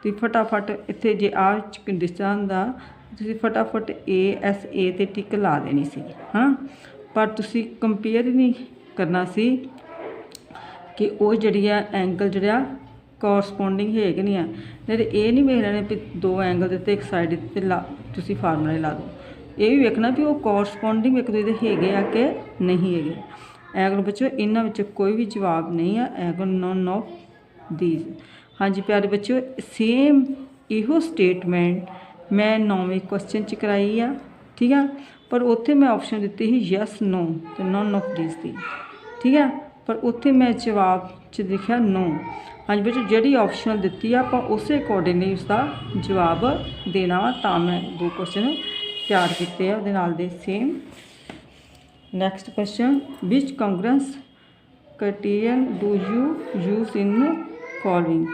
तो फटाफट इत्थे जे आ कंडीशन दा तुसीं फटाफट ए ते टिक ला देनी सी हाँ, पर तुसीं कंपेयर ही नहीं करना सी कि वो जी एंगल जड़ा कोरसपोंडिंग है कि नहीं है, नहीं तो ये नहीं वेख लेने भी दो एंगल दिते एक साइड ते ला तुसीं फार्मूला ला दो, ये भी वेखना भी वो कोरसपोंडिंग एक दूसरे है आ कि नहीं है। एगल बच्चों इन्हां विच कोई भी जवाब नहीं है, एगल नॉन ऑफ दीज। हाँ जी प्यारे बच्चों, सेम इहो स्टेटमेंट मैं 9वें क्वेश्चन च कराई आ। ठीक है, पर उत्थे मैं ऑप्शन दिती ही यस नो तो नॉन ऑफ दीज थी। ठीक है, पर उत्थे मैं जवाब च लिखा नो। हाँ जी बच्चों, जिहड़ी ऑप्शन दिती आप उस अकॉर्डिंगली उसका जवाब देना वा, तां मैं 2 क्वेश्चन तैयार किए उहदे नाल दे same. Next question, which congruence criterion do you use in following.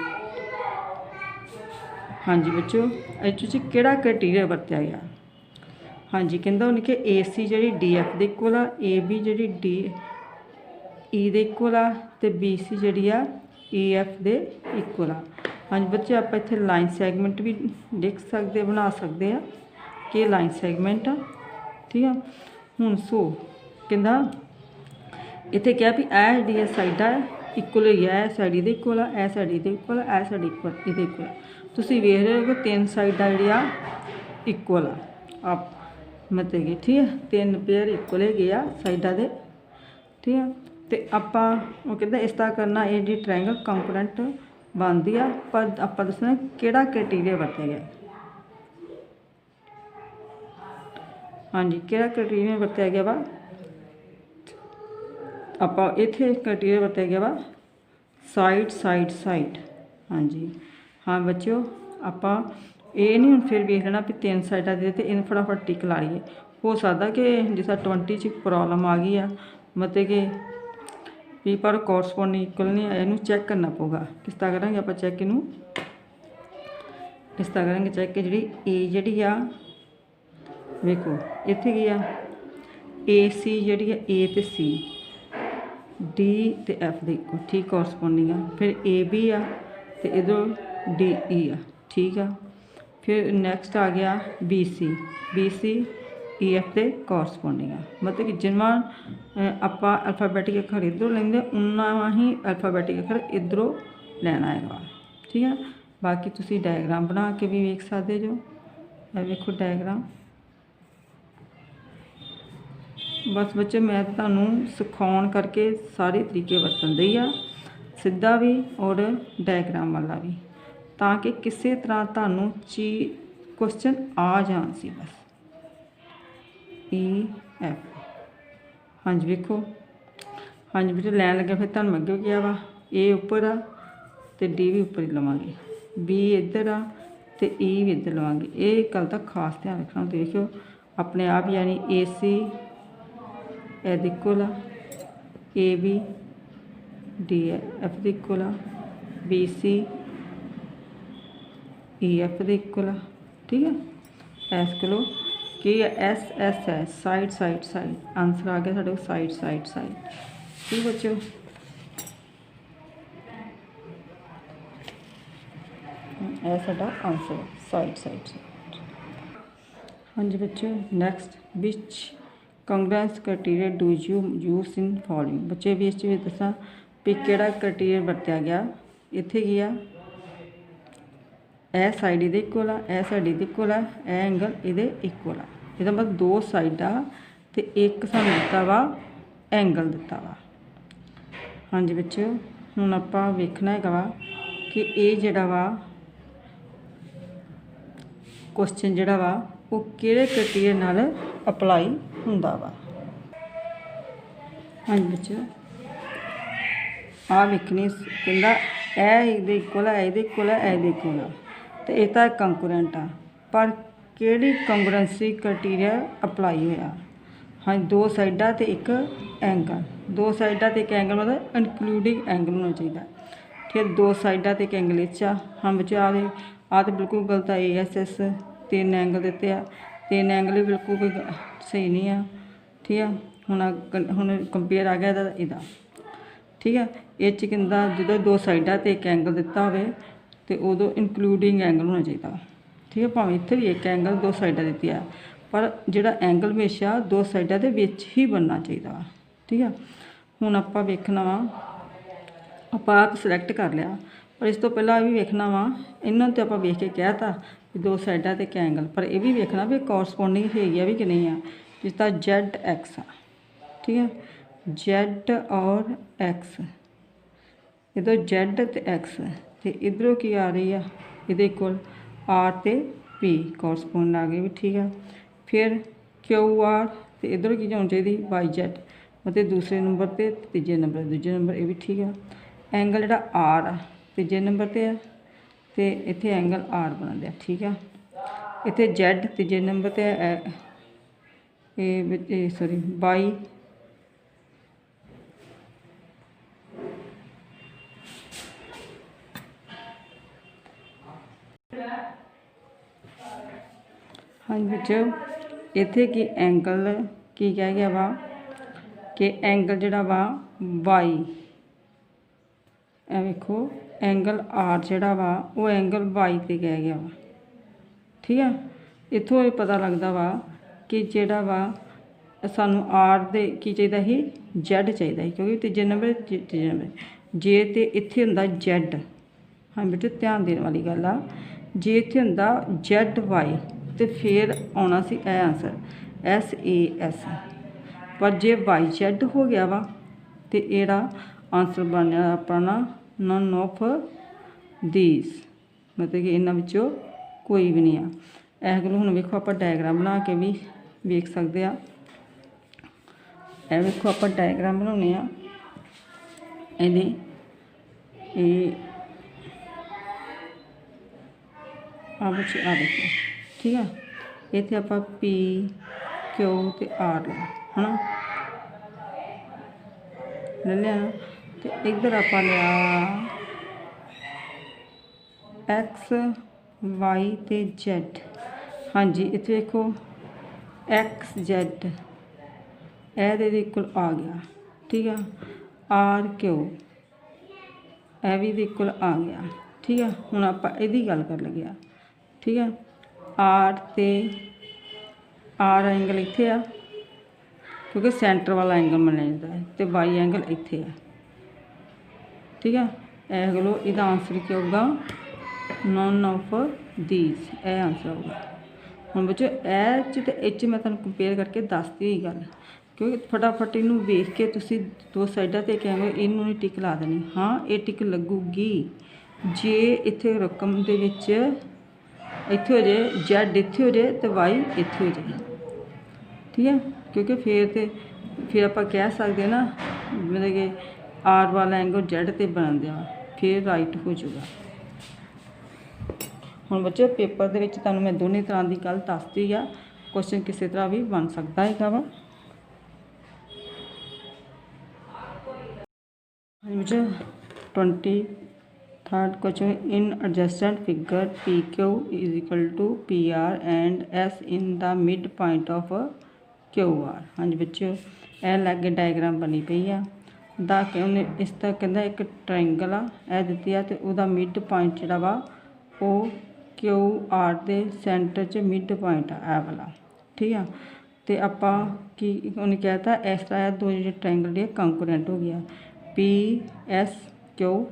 हाँ जी बच्चों, इस किहड़ा क्राइटेरिया वरत्या गया। हाँ जी कहंदा उन्हें कि ए सी जी डी एफ के इक्वल आ, ए बी जी डी ई दे इक्वल आ, तो बी सी जी आ ई एफ दे इक्वल आ। हाँ जी बच्चे आप इत्थे लाइन सैगमेंट भी लिख सकते बना सकते हैं कि लाइन सैगमेंट आ। ठीक है, हुण सो कहंदा ਇੱਥੇ ਕਿਹਾ ਵੀ ਇਹ ਜਿਹੜੀਆਂ ਸਾਈਡਾਂ ਇਕੁਅਲ ਹੀ ਹੈ, ਇਹ ਸਾਈਡ ਇਹਦੇ ਇਕੁਅਲ ਆ, ਇਹ ਸਾਈਡ ਇਹਦੇ ਇਕੁਅਲ ਆ, ਇਹ ਸਾਈਡ ਇਕੁਅਲ ਇਹਦੇ ਇਕੁਅਲ। ਤੁਸੀਂ ਵੇਖ ਰਹੇ ਹੋ ਕਿ ਤਿੰਨ ਸਾਈਡਾਂ ਜਿਹੜੀਆਂ ਇਕੁਅਲ ਆ ਮਤਲਬ ਕਿ ਠੀਕ ਹੈ, ਤਿੰਨ ਪੇਅਰ ਇਕੁਅਲ ਹੈਗੇ ਆ ਸਾਈਡਾਂ ਦੇ, ਠੀਕ ਆ। ਅਤੇ ਆਪਾਂ ਉਹ ਕਹਿੰਦਾ ਇਸ ਤਰ੍ਹਾਂ ਕਰਨਾ, ਇਹ ਜਿਹੜੀ ਟ੍ਰਾਇੰਗਲ ਕੰਪੋਨੈਂਟ ਬਣਦੀ ਆ, ਪਰ ਆਪਾਂ ਦੱਸਣਾ ਕਿਹੜਾ ਕ੍ਰਾਈਟੀਰੀਆ ਵਰਤਿਆ ਗਿਆ। ਹਾਂਜੀ, ਕਿਹੜਾ ਕ੍ਰਾਈਟੀਰੀਆ ਵਰਤਿਆ ਗਿਆ ਵਾ, ਆਪਾਂ ਇੱਥੇ ਕ੍ਰਾਈਟੀਰੀਆ ਵਰਤਿਆ ਗਿਆ ਵਾ ਸਾਈਡ ਸਾਈਡ ਸਾਈਡ। ਹਾਂਜੀ ਹਾਂ ਬੱਚਿਓ, ਆਪਾਂ ਇਹ ਨਹੀਂ ਹੁਣ ਫਿਰ ਵੇਖ ਲੈਣਾ ਵੀ ਤਿੰਨ ਸਾਈਡਾਂ ਦੇ ਤੇ ਇਹਨੂੰ ਫਟਾਫਟ ਟਿਕ ਲਾ ਲਈਏ। ਹੋ ਸਕਦਾ ਕਿ ਜਿਸ ਤਰ੍ਹਾਂ 20 'ਚ ਪ੍ਰੋਬਲਮ ਆ ਗਈ ਆ, ਮਤਲਬ ਕਿ ਵੀ ਪਰ ਕੋਰਸਪੋਂਡਿੰਗ ਇਕੁਅਲ ਨਹੀਂ ਆਇਆ, ਇਹਨੂੰ ਚੈੱਕ ਕਰਨਾ ਪਊਗਾ। ਕਿਸ ਤਰ੍ਹਾਂ ਕਰਾਂਗੇ ਆਪਾਂ ਚੈੱਕ, ਇਹਨੂੰ ਇਸ ਤਰ੍ਹਾਂ ਕਰਾਂਗੇ ਚੈੱਕ। ਜਿਹੜੀ ਏ ਜਿਹੜੀ ਆ ਵੇਖੋ ਇੱਥੇ ਕੀ ਆ, ਏ ਸੀ ਜਿਹੜੀ ਆ ਏ ਅਤੇ ਸੀ, ਡੀ ਅਤੇ ਐਫ ਦੇ ਇੱਕੋ ਠੀਕ ਕੋਰਸਪੋਂਡਿੰਗ ਆ। ਫਿਰ ਏ ਬੀ ਆ ਅਤੇ ਇੱਧਰੋਂ ਡੀ ਈ ਆ, ਠੀਕ ਆ। ਫਿਰ ਨੈਕਸਟ ਆ ਗਿਆ ਬੀ ਸੀ ਈ ਐਫ ਦੇ ਕੋਰਸਪੋਂਡਿੰਗ ਆ। ਮਤਲਬ ਕਿ ਜਿੰਨਾ ਆਪਾਂ ਅਲਫਾਬੈਟਿਕ ਅੱਖਰ ਇੱਧਰੋਂ ਲੈਂਦੇ ਉਨਾ ਹੀ ਅਲਫਾਬੈਟਿਕ ਅੱਖਰ ਇੱਧਰੋਂ ਲੈਣਾ ਹੈਗਾ, ਠੀਕ ਆ। ਬਾਕੀ ਤੁਸੀਂ ਡਾਇਗਰਾਮ ਬਣਾ ਕੇ ਵੀ ਵੇਖ ਸਕਦੇ ਜੋ, ਇਹ ਵੇਖੋ ਡਾਇਗਰਾਮ। ਬਸ ਬੱਚੇ ਮੈਂ ਤੁਹਾਨੂੰ ਸਿਖਾਉਣ ਕਰਕੇ ਸਾਰੇ ਤਰੀਕੇ ਵਰਤਣ ਦੇ ਆ, ਸਿੱਧਾ ਵੀ ਔਰ ਡਾਇਗਰਾਮ ਵਾਲਾ ਵੀ, ਤਾਂ ਕਿ ਕਿਸੇ ਤਰ੍ਹਾਂ ਤੁਹਾਨੂੰ ਕੁਐਸਚਨ ਆ ਜਾਣ ਸੀ ਬਸ। ਈ ਐਫ ਹਾਂਜੀ ਵੇਖੋ, ਹਾਂਜੀ ਬੇਟੇ ਲੈਣ ਲੱਗਿਆ ਫਿਰ ਤੁਹਾਨੂੰ ਅੱਗੇ ਕਿਹਾ ਵਾ ਏ ਉੱਪਰ ਆ ਅਤੇ ਡੀ ਵੀ ਉੱਪਰ ਹੀ ਲਵਾਂਗੇ, ਬੀ ਇੱਧਰ ਆ ਅਤੇ ਈ ਵੀ ਇੱਧਰ ਲਵਾਂਗੇ। ਇਹ ਗੱਲ ਦਾ ਖਾਸ ਧਿਆਨ ਰੱਖਣਾ। ਦੇਖਿਓ ਆਪਣੇ ਆਪ ਯਾਨੀ ਏ ਸੀ ਇਹਦੇ ਇਕੁਅਲ ਆ, ਏ ਬੀ ਡੀ ਐਫ ਦੇ ਇਕੁਅਲ ਆ, ਬੀ ਸੀ ਈ ਐਫ ਦੇ ਇਕੁਅਲ ਆ, ਠੀਕ ਹੈ। ਐਸ ਕੋਲੋਂ ਕੀ ਹੈ, ਐਸ ਐਸ ਹੈ ਸਾਈਡ ਸਾਈਡ ਸਾਈਡ, ਆਂਸਰ ਆ ਗਿਆ ਸਾਡੇ ਕੋਲ ਸਾਈਡ ਸਾਈਡ ਸਾਈਡ, ਠੀਕ ਬੱਚਿਓ। ਇਹ ਸਾਡਾ ਆਂਸਰ ਸਾਈਡ ਸਾਈਡ ਸਾਈਡ। ਹਾਂਜੀ ਬੱਚਿਓ next, which congruence criteria do you use in following. ਬੱਚੇ ਵੀ ਇਸ 'ਚ ਵੀ ਦੱਸਾਂ ਵੀ ਕਿਹੜਾ ਕ੍ਰਾਈਟੀਰੀਆ ਵਰਤਿਆ ਗਿਆ। ਇੱਥੇ ਕੀ ਆ, ਇਹ ਸਾਈਡ ਇਹਦੇ ਇਕੁਅਲ ਆ, ਇਹ ਸਾਈਡ ਇਹਦੇ ਇਕੁਅਲ ਆ, ਇਹ ਐਂਗਲ ਇਹਦੇ ਇਕੁਅਲ ਆ। ਇਹਦਾ ਮਤਲਬ ਦੋ ਸਾਈਡਾਂ ਅਤੇ ਇੱਕ ਸਾਨੂੰ ਦਿੱਤਾ ਵਾ ਐਂਗਲ ਦਿੱਤਾ ਵਾ। ਹਾਂਜੀ ਬੱਚਿਓ ਹੁਣ ਆਪਾਂ ਵੇਖਣਾ ਹੈਗਾ ਵਾ ਕਿ ਇਹ ਜਿਹੜਾ ਵਾ ਕੁਐਸਚਨ ਜਿਹੜਾ ਵਾ ਉਹ ਕਿਹੜੇ ਕ੍ਰਾਈਟੀਰੀਆ ਨਾਲ ਅਪਲਾਈ ਹੁੰਦਾ ਵਾ। ਹਾਂਜੀ ਬੱਚਿਓ ਆਹ ਵੇਖਣੀ, ਕਹਿੰਦਾ ਇਹ ਇਹਦੇ ਇਕੁਅਲ ਹੈ, ਇਹਦੇ ਇਕੁਅਲ ਹੈ, ਇਹਦੇ ਇਕੁਅਲ ਆ, ਅਤੇ ਇਹ ਤਾਂ ਕੰਕੂਰੈਂਟ ਆ, ਪਰ ਕਿਹੜੀ ਕੰਗਰੈਂਸੀ ਕ੍ਰਾਈਟੀਰੀਆ ਅਪਲਾਈ ਹੋਇਆ। ਹਾਂਜੀ ਦੋ ਸਾਈਡਾਂ ਅਤੇ ਇੱਕ ਐਂਗਲ, ਦੋ ਸਾਈਡਾਂ ਅਤੇ ਇੱਕ ਐਂਗਲ ਮਤਲਬ ਇਨਕਲੂਡਿੰਗ ਐਂਗਲ ਹੋਣਾ ਚਾਹੀਦਾ। ਠੀਕ, ਦੋ ਸਾਈਡਾਂ ਅਤੇ ਇੱਕ ਐਂਗਲ ਇਹ 'ਚ ਆ। ਹਾਂ ਬੱਚੇ ਆਹ ਤਾਂ ਬਿਲਕੁਲ ਗਲਤ ਆ, ਏ ਐਸ ਐਸ ਤਿੰਨ ਐਂਗਲ ਦਿੱਤੇ ਆ, ਤਿੰਨ ਐਂਗਲ ਵੀ ਬਿਲਕੁਲ ਕੋਈ ਸਹੀ ਨਹੀਂ ਆ, ਠੀਕ ਆ। ਹੁਣ ਕੰਪੇਅਰ ਆ ਗਿਆ ਇਹਦਾ, ਠੀਕ ਆ। ਇਹ 'ਚ ਕਹਿੰਦਾ ਜਦੋਂ ਦੋ ਸਾਈਡਾਂ 'ਤੇ ਇੱਕ ਐਂਗਲ ਦਿੱਤਾ ਹੋਵੇ ਅਤੇ ਉਦੋਂ ਇਨਕਲੂਡਿੰਗ ਐਂਗਲ ਹੋਣਾ ਚਾਹੀਦਾ ਵਾ, ਠੀਕ ਹੈ। ਭਾਵੇਂ ਇੱਥੇ ਵੀ ਇੱਕ ਐਂਗਲ ਦੋ ਸਾਈਡਾਂ ਦਿੱਤੀ ਆ, ਪਰ ਜਿਹੜਾ ਐਂਗਲ ਹਮੇਸ਼ਾ ਦੋ ਸਾਈਡਾਂ ਦੇ ਵਿੱਚ ਹੀ ਬਣਨਾ ਚਾਹੀਦਾ ਵਾ, ਠੀਕ ਆ। ਹੁਣ ਆਪਾਂ ਵੇਖਣਾ ਵਾ, ਆਪਾਂ ਆਪ ਸਿਲੈਕਟ ਕਰ ਲਿਆ, ਪਰ ਇਸ ਤੋਂ ਪਹਿਲਾਂ ਇਹ ਵੀ ਵੇਖਣਾ ਵਾ, ਇਹਨਾਂ 'ਤੇ ਆਪਾਂ ਵੇਖ ਕੇ ਕਹਿ ਤਾ ਵੀ ਦੋ ਸਾਈਡਾਂ 'ਤੇ ਇੱਕ ਐਂਗਲ, ਪਰ ਇਹ ਵੀ ਵੇਖਣਾ ਵੀ ਕੋਰਸਪੋਂਡਿੰਗ ਹੈਗੀ ਆ ਵੀ ਕਿ ਨਹੀਂ ਆ। ਜਿਸ ਤਰ੍ਹਾਂ ਜ਼ੈਡ ਐਕਸ ਆ, ਠੀਕ ਹੈ, ਜ਼ੈਡ ਔਰ ਐਕਸ, ਇੱਧਰ ਜ਼ੈਡ ਅਤੇ ਐਕਸ ਅਤੇ ਇੱਧਰੋਂ ਕੀ ਆ ਰਹੀ ਆ ਇਹਦੇ ਇਕੁਅਲ ਆਰ ਅਤੇ ਪੀ ਕੋਰਸਪੋਂਡ ਆ ਗਈ ਵੀ, ਠੀਕ ਆ। ਫਿਰ ਕਿਊ ਆਰ ਅਤੇ ਇੱਧਰੋਂ ਕੀ ਹੋਣੀ ਚਾਹੀਦੀ ਵਾਈ ਜ਼ੈਡ, ਮਤਲਬ ਦੂਸਰੇ ਨੰਬਰ 'ਤੇ ਤੀਜੇ ਨੰਬਰ ਇਹ ਵੀ, ਠੀਕ ਆ। ਐਂਗਲ ਜਿਹੜਾ ਆਰ ਆ ਤੀਜੇ ਨੰਬਰ 'ਤੇ ਆ ਅਤੇ ਇੱਥੇ ਐਂਗਲ ਆਰ ਬਣਦਾ, ਠੀਕ ਆ। ਇੱਥੇ ਜ਼ੈਡ ਤੀਜੇ ਨੰਬਰ 'ਤੇ ਇਹ ਸੋਰੀ ਬਾਈ ਹਾਂਜੀ ਬੱਚਿਓ ਇੱਥੇ ਕੀ ਐਂਗਲ ਕੀ ਕਹਿ ਗਿਆ ਵਾ ਕਿ ਐਂਗਲ ਜਿਹੜਾ ਵਾ ਵਾਈ, ਇਹ ਵੇਖੋ ਐਂਗਲ ਆਰ ਜਿਹੜਾ ਵਾ ਉਹ ਐਂਗਲ ਵਾਈ 'ਤੇ ਕਹਿ ਗਿਆ ਵਾ, ਠੀਕ ਆ। ਇੱਥੋਂ ਇਹ ਪਤਾ ਲੱਗਦਾ ਵਾ ਕਿ ਜਿਹੜਾ ਵਾ ਸਾਨੂੰ ਆਰ ਦੇ ਕੀ ਚਾਹੀਦਾ ਸੀ, ਜ਼ੈਡ ਚਾਹੀਦਾ ਸੀ, ਕਿਉਂਕਿ ਤੀਜੇ ਨੰਬਰ ਜੇ ਤੇ ਇੱਥੇ ਹੁੰਦਾ ਜ਼ੈਡ। ਹਾਂ ਬੇਟੇ ਧਿਆਨ ਦੇਣ ਵਾਲੀ ਗੱਲ ਆ, ਜੇ ਇੱਥੇ ਹੁੰਦਾ ZY ਤੇ ਫਿਰ ਆਉਣਾ ਸੀ ਇਹ ਆਂਸਰ SAS, ਪਰ ਜੇ YZ ਹੋ ਗਿਆ ਵਾ ਤੇ ਇਹਦਾ ਆਂਸਰ ਬਣਿਆ ਆਪਣਾ ਨਨ ਆਫ ਦੀਸ, ਮਤਲਬ ਕਿ ਇਹਨਾਂ ਵਿੱਚੋਂ ਕੋਈ ਵੀ ਨਹੀਂ ਆ। ਇਹ ਗੱਲ ਹੁਣ ਵੇਖੋ ਆਪਾਂ ਡਾਇਗਰਾਮ ਬਣਾ ਕੇ ਵੀ ਵੇਖ ਸਕਦੇ ਆ। ਇਹ ਵੇਖੋ ਆਪਾਂ ਡਾਇਗਰਾਮ ਬਣਾਉਂਦੇ ਆ ਇਹਦੀ, ਇਹ ਆ ਬੱਚੇ ਆ ਦੇਖੋ, ਠੀਕ ਆ। ਇੱਥੇ ਆਪਾਂ P Q ਤੇ R ਲਿਆ ਹੈ ਨਾ, ਲੈ ਲਿਆ ਨਾ, ਤੇ ਇੱਧਰ ਆਪਾਂ ਲਿਆ X Y ਤੇ Z। ਹਾਂਜੀ ਇੱਥੇ ਵੇਖੋ XZ ਇਹਦੇ ਦੇ ਇਕੁਅਲ ਆ ਗਿਆ, ਠੀਕ ਆ। RQ ਇਹ ਵੀ ਦੇ ਇਕੁਅਲ ਆ ਗਿਆ, ਠੀਕ ਆ। ਹੁਣ ਆਪਾਂ ਇਹਦੀ ਗੱਲ ਕਰ ਲਗੇ ਆ, ਠੀਕ ਆ। R ਤੇ R ਐਂਗਲ ਇੱਥੇ ਆ ਕਿਉਂਕਿ ਸੈਂਟਰ ਵਾਲਾ ਐਂਗਲ ਮੰਨਿਆ ਜਾਂਦਾ ਹੈ, ਤੇ Y ਐਂਗਲ ਇੱਥੇ ਆ, ਠੀਕ ਆ। ਇਹ ਗਲੋ ਇਹਦਾ ਆਂਸਰ ਕੀ ਹੋਊਗਾ, ਨਨ ਆਫ ਦੀਸ, ਇਹ ਆਂਸਰ ਹੋਊਗਾ। ਹੁਣ ਬੱਚੋ ਇਹ 'ਚ ਤੇ ਇਹ 'ਚ ਮੈਂ ਤੁਹਾਨੂੰ ਕੰਪੇਅਰ ਕਰਕੇ ਦੱਸਦੀ ਹੋਈ ਗੱਲ, ਕਿਉਂਕਿ ਫਟਾਫਟ ਇਹਨੂੰ ਵੇਖ ਕੇ ਤੁਸੀਂ ਦੋ ਸਾਈਡਾਂ 'ਤੇ ਕਹਾਂਗੇ ਇਹਨੂੰ ਨਹੀਂ ਟਿਕ ਲਾ ਦੇਣੀ। ਹਾਂ ਇਹ ਟਿਕ ਲੱਗੂਗੀ ਜੇ ਇੱਥੇ ਰਕਮ ਦੇ ਵਿੱਚ ਇੱਥੇ ਹੋ ਜਾਏ Z ਇੱਥੇ ਹੋ ਜਾਏ ਤੇ Y ਇੱਥੇ ਹੋ ਜਾਏ, ਠੀਕ ਹੈ। ਕਿਉਂਕਿ ਫਿਰ ਆਪਾਂ ਕਹਿ ਸਕਦੇ ਨਾ ਮਤਲਬ ਕਿ R ਵਾਲਾ ਐਂਗਲ Z 'ਤੇ ਬਣ ਦਿਆ, ਫਿਰ ਰਾਈਟ ਹੋ ਜਾਊਗਾ। ਹੁਣ ਬੱਚੇ ਪੇਪਰ ਦੇ ਵਿੱਚ ਤੁਹਾਨੂੰ ਮੈਂ ਦੋਨੇ ਤਰ੍ਹਾਂ ਦੀ ਗੱਲ ਦੱਸਦੀ ਆ, ਕੁਐਸਚਨ ਕਿਸੇ ਤਰ੍ਹਾਂ ਵੀ ਬਣ ਸਕਦਾ ਹੈਗਾ ਵਾ। ਬੱਚੇ 23rd question, in adjacent figure PQ is equal to PR and S in the midpoint of QR। ਹਾਂਜੀ ਬੱਚਿਓ ਇਹ ਲਾਗੇ ਡਾਇਗਰਾਮ ਬਣੀ ਪਈ ਆ ਦਾ ਕਿ ਉਹਨੇ ਇਸ ਤਰ੍ਹਾਂ ਕਹਿੰਦਾ ਇੱਕ ਟਰਾਇੰਗਲ ਆ ਇਹ ਦਿੱਤੀ ਆ, ਤੇ ਉਹਦਾ ਮਿਡ ਪੁਆਇੰਟ ਜਿਹੜਾ ਵਾ ਉਹ QR ਦੇ ਸੈਂਟਰ 'ਚ ਮਿਡ ਪੁਆਇੰਟ ਆ ਇਹ ਵਾਲਾ, ਠੀਕ ਆ। ਤੇ ਆਪਾਂ ਕੀ ਉਹਨੇ ਕਹਿ ਤਾ ਇਸ ਤਰ੍ਹਾਂ ਦੋ ਜਿਹੜੇ ਟਰਾਇੰਗਲ ਦੇ ਕੰਕਰੈਂਟ ਹੋ ਗਿਆ, PSQ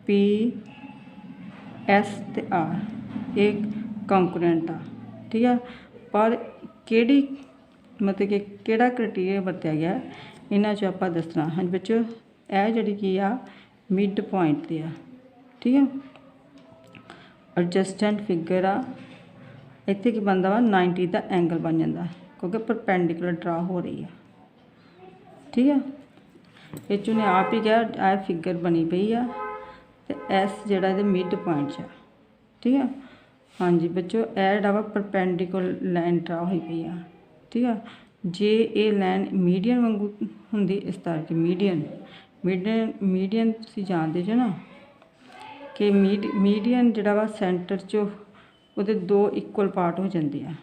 PS ਤੇ R ਇਹ ਕੰਕਰੈਂਟ ਆ, ਠੀਕ ਆ। ਪਰ ਕਿਹੜੀ ਮਤਲਬ ਕਿ ਕਿਹੜਾ ਕ੍ਰਾਈਟੀਰੀਆ ਵਰਤਿਆ ਗਿਆ ਇਹਨਾਂ 'ਚ ਆਪਾਂ ਦੱਸਣਾ। ਹਾਂਜੀ ਬੱਚੋ ਇਹ ਜਿਹੜੀ ਕੀ ਆ ਮਿਡ ਪੁਆਇੰਟ 'ਤੇ ਆ, ਠੀਕ ਆ। ਐਡਜਸਟੈਂਟ ਫਿਗਰ ਆ, ਇੱਥੇ ਕੀ ਬਣਦਾ ਵਾ 90 ਦਾ ਐਂਗਲ ਬਣ ਜਾਂਦਾ ਕਿਉਂਕਿ ਪਰਪੈਂਡੀਕੂਲਰ ਡਰਾ ਹੋ ਰਹੀ ਆ, ਠੀਕ ਆ। ਇਹ 'ਚ ਉਹਨੇ ਆਪ ਹੀ ਕਿਹਾ ਇਹ ਫਿਗਰ ਬਣੀ ਪਈ ਆ ਤੇ ਐਸ ਜਿਹੜਾ ਇਹਦੇ ਮਿਡ ਪੁਆਇੰਟ 'ਚ ਆ, ਠੀਕ ਆ। ਹਾਂਜੀ ਬੱਚੋ ਇਹ ਜਿਹੜਾ ਵਾ ਪਰਪੈਂਡੀਕੂਲਰ ਲਾਈਨ ਡਰਾ ਹੋਈ ਪਈ ਆ, ਠੀਕ ਆ। ਜੇ ਇਹ ਲਾਈਨ ਮੀਡੀਅਨ ਵਾਂਗੂ ਹੁੰਦੀ ਇਸ ਤਰ੍ਹਾਂ ਕਿ ਮੀਡੀਅਨ ਤੁਸੀਂ ਜਾਣਦੇ ਜੋ ਨਾ ਕਿ ਮੀਡੀਅਨ ਜਿਹੜਾ ਵਾ ਸੈਂਟਰ 'ਚ ਉਹਦੇ ਦੋ ਇਕੁਅਲ ਪਾਰਟ ਹੋ ਜਾਂਦੇ ਆ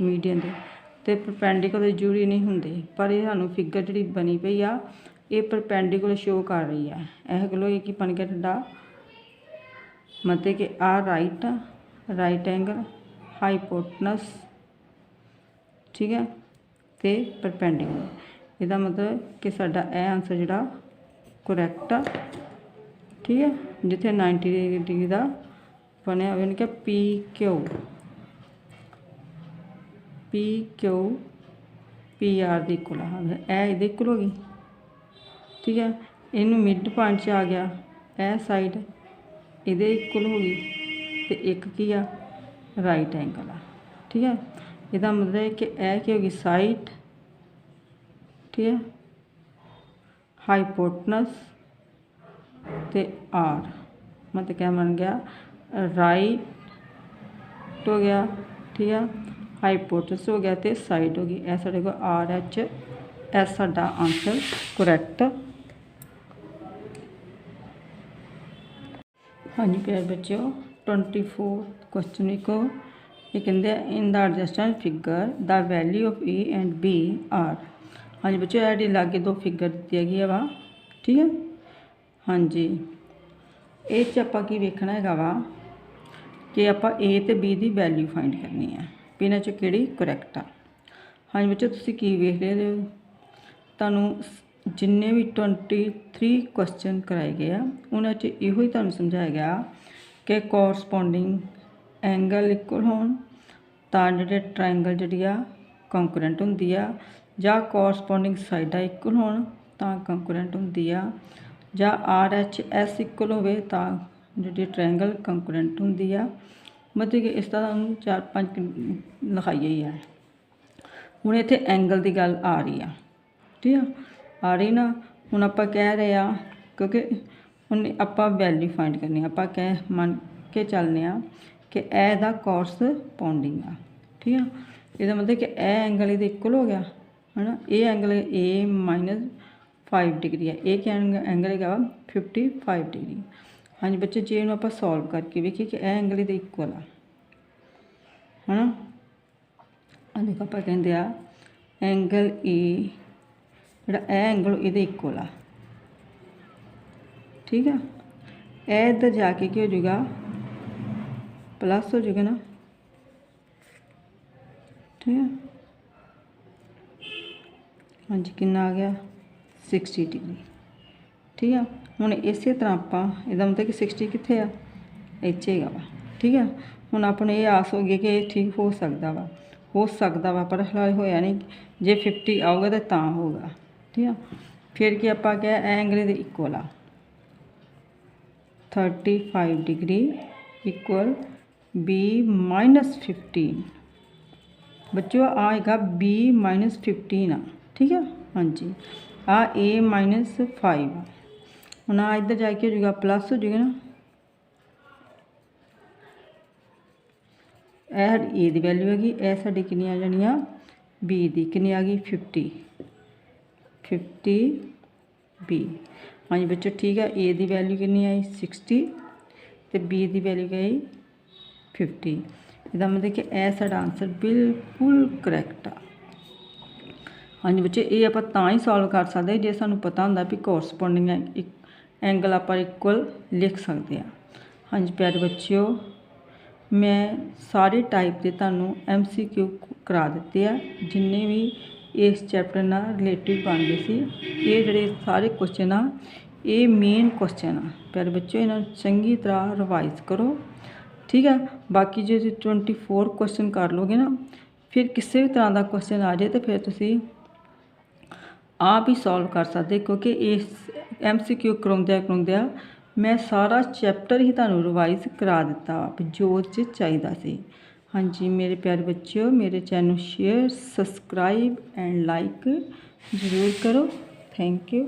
ਮੀਡੀਅਨ ਦੇ, ਅਤੇ ਪਰਪੈਂਡੀਕੂਲਰ ਜ਼ਰੂਰੀ ਨਹੀਂ ਹੁੰਦੇ। ਪਰ ਇਹ ਸਾਨੂੰ ਫਿਗਰ ਜਿਹੜੀ ਬਣੀ ਪਈ ਆ ਇਹ ਪਰਪੈਂਡੀਕੂਲਰ ਸ਼ੋ ਕਰ ਰਹੀ ਆ। ਇਹ ਗਲੋ ਇਹ ਕੀ ਬਣ ਗਿਆ ਤੁਹਾਡਾ ਮਤਲਬ ਕਿ ਆ ਰਾਈਟ ਐਂਗਲ ਹਾਈਪੋਟਨਸ, ਠੀਕ ਹੈ, ਅਤੇ ਪਰਪੈਂਡੀਕੂਲਰ। ਇਹਦਾ ਮਤਲਬ ਕਿ ਸਾਡਾ ਇਹ ਆਂਸਰ ਜਿਹੜਾ ਕਰੈਕਟ ਆ, ਠੀਕ ਹੈ। ਜਿੱਥੇ 90 ਡਿਗਰੀ ਦਾ ਬਣਿਆ ਹੋਵੇ ਉਹਨੇ ਕਿਹਾ PQ PR ਦੇ ਇਕੁਅਲ ਆ, ਇਹ ਇਹਦੇ ਇਕੁਅਲ ਹੋ ਗਈ, ਠੀਕ ਹੈ। ਇਹਨੂੰ ਮਿਡ ਪੁਆਇੰਟ 'ਚ ਆ ਗਿਆ, ਇਹ ਸਾਈਡ ਇਹਦੇ ਇਕੁਅਲ ਹੋ ਗਈ, ਅਤੇ ਇੱਕ ਕੀ ਆ ਰਾਈਟ ਐਂਗਲ ਆ, ਠੀਕ ਹੈ। ਇਹਦਾ ਮਤਲਬ ਹੈ ਕਿ ਇਹ ਕੀ ਹੋ ਗਈ ਸਾਈਡ, ਠੀਕ ਹੈ, ਹਾਈਪੋਟਨਸ ਅਤੇ R ਮਤਲਬ ਕਿਆ ਬਣ ਗਿਆ ਰਾਈਟ ਹੋ ਗਿਆ, ਠੀਕ ਆ। ਹਾਈਪੋਟਨਸ ਹੋ ਗਿਆ ਅਤੇ ਸਾਈਡ ਹੋ ਗਈ। ਇਹ ਸਾਡੇ ਕੋਲ RH ਇਹ ਸਾਡਾ ਆਂਸਰ ਕਰੈਕਟ। ਹਾਂਜੀ ਪਿਆਰੇ ਬੱਚਿਓ 24 ਕੁਐਸਚਨ ਲਿਖੋ। ਇਹ ਕਹਿੰਦੇ in the adjacent figure the value of A and B are. ਹਾਂਜੀ ਬੱਚਿਓ ਇਹ ਜਿਹੜੀ ਲਾਗੇ ਦੋ ਫਿਗਰ ਦਿੱਤੀ ਹੈਗੀ ਆ ਵਾ, ਠੀਕ ਹੈ। ਹਾਂਜੀ ਇਹ 'ਚ ਆਪਾਂ ਕੀ ਵੇਖਣਾ ਹੈਗਾ ਵਾ ਕਿ ਆਪਾਂ A ਅਤੇ B ਦੀ ਵੈਲਿਊ ਫਾਈਂਡ ਕਰਨੀ ਹੈ ਵੀ ਇਹਨਾਂ 'ਚੋਂ ਕਿਹੜੀ ਕਰੈਕਟ ਆ। हाँ जी बच्चों, तुसीं की वेख रहे हो, तुहानूं जिन्ने भी 23 क्वेश्चन कराए गए आ उन्हां च इहो ही तुहानूं समझाया गया कि कोरसपोंडिंग एंगल इक्वल होण तां जिहड़े ट्रायंगल जिहड़ी आ कॉन्करेंट हुंदी आ, जां कोरसपोंडिंग साइडां इक्वल होण तां कॉन्करेंट हुंदी आ, जां RHS इक्वल होवे तां जिहड़ी ट्रायंगल कॉन्करेंट हुंदी आ। मतलब कि इस तरह तुहानूं 4-5 लिखाइए ही है। हुण इत्थे एंगल की गल आ रही है, ठीक है, आ रही ना। हुण आपां कह रहे आ क्योंकि हुण आपां वैल्यू फाइंड करनी, आपां कह मन के चलने आ कि ए दा कोरसपोंडिंग आ, ठीक है। इसदा मतलब कि ए एंगल इहदे इक्वल हो गया है ना। ये एंगल A - 5 डिग्री है, ये क्या एंगल है 55 डिग्री। हाँ जी बच्चे, जे इहनूं आपां सॉल्व करके वेखिए कि ए एंगल इहदे इक्वल है ना। देखो आप कहते आ एंगल ए जोड़ा ए एंगल ये इक्वल आ, ठीक है। ए इधर जाके क्या हो जाएगा, प्लस हो जाएगा ना, ठीक है। हाँ जी, कितना आ गया 60 डिग्री, ठीक है। हुण इस तरह आप इहदा मतलब कि 60 कित्थे आ, इत्थे हैगा वा, ठीक है। हुण अपने ये आस हो गई कि ये ठीक हो सकता वा, पर फिलहाल होया नहीं। जे 50 आऊगा तो तां होगा, ठीक है। फिर कि आपां क्या एंगल दे इक्वल आ 35 डिग्री इक्वल B-15 बच्चों, आएगा B-15 आ, ठीक है। हाँ जी, आ A-5 आ। हुण आ इधर जाके हो जाएगा प्लस हो जाएगा ना, यह ए की वैल्यू हैगी, यह साडी कितनी आ जानी आ बी की, कितनी आ गई 50 B। हाँ जी बच्चों, ठीक है। ए की वैल्यू कितनी आई 60 तो बी की वैल्यू क्या आई 50। इसका मतलब कि यह साडा आंसर बिल्कुल करैक्ट आ। हाँ जी बच्चे, ये आप तां ही सॉल्व कर सकते जे सानू पता होंदा भी कोरसपोंडिंग एंगल आप इक्वल लिख सकते हैं। हाँ जी प्यारे बच्चों, मैं सारे टाइप के तुहानूं MCQ करा दिते आ जिन्ने भी इस चैप्टर नाल रिलेटिव बनते सी। ये जिहड़े सारे क्वेश्चन आ ये मेन क्वेश्चन आ प्यारे बच्चों, इन्हां नूं चंगी तरह रिवाइज करो, ठीक है। बाकी जो 24 क्वेश्चन कर लोगे ना, फिर किसी भी तरह का क्वेश्चन आ जाए तो फिर तुसीं आप ही सॉल्व कर सकते, क्योंकि इस MCQ कराउंदिया मैं सारा चैप्टर ही तुहानूं रिवाइज करा दिता जो चाहिदा सी। हाँ जी मेरे प्यारे बच्चों, मेरे channel share subscribe and like ज़रूर करो। Thank you.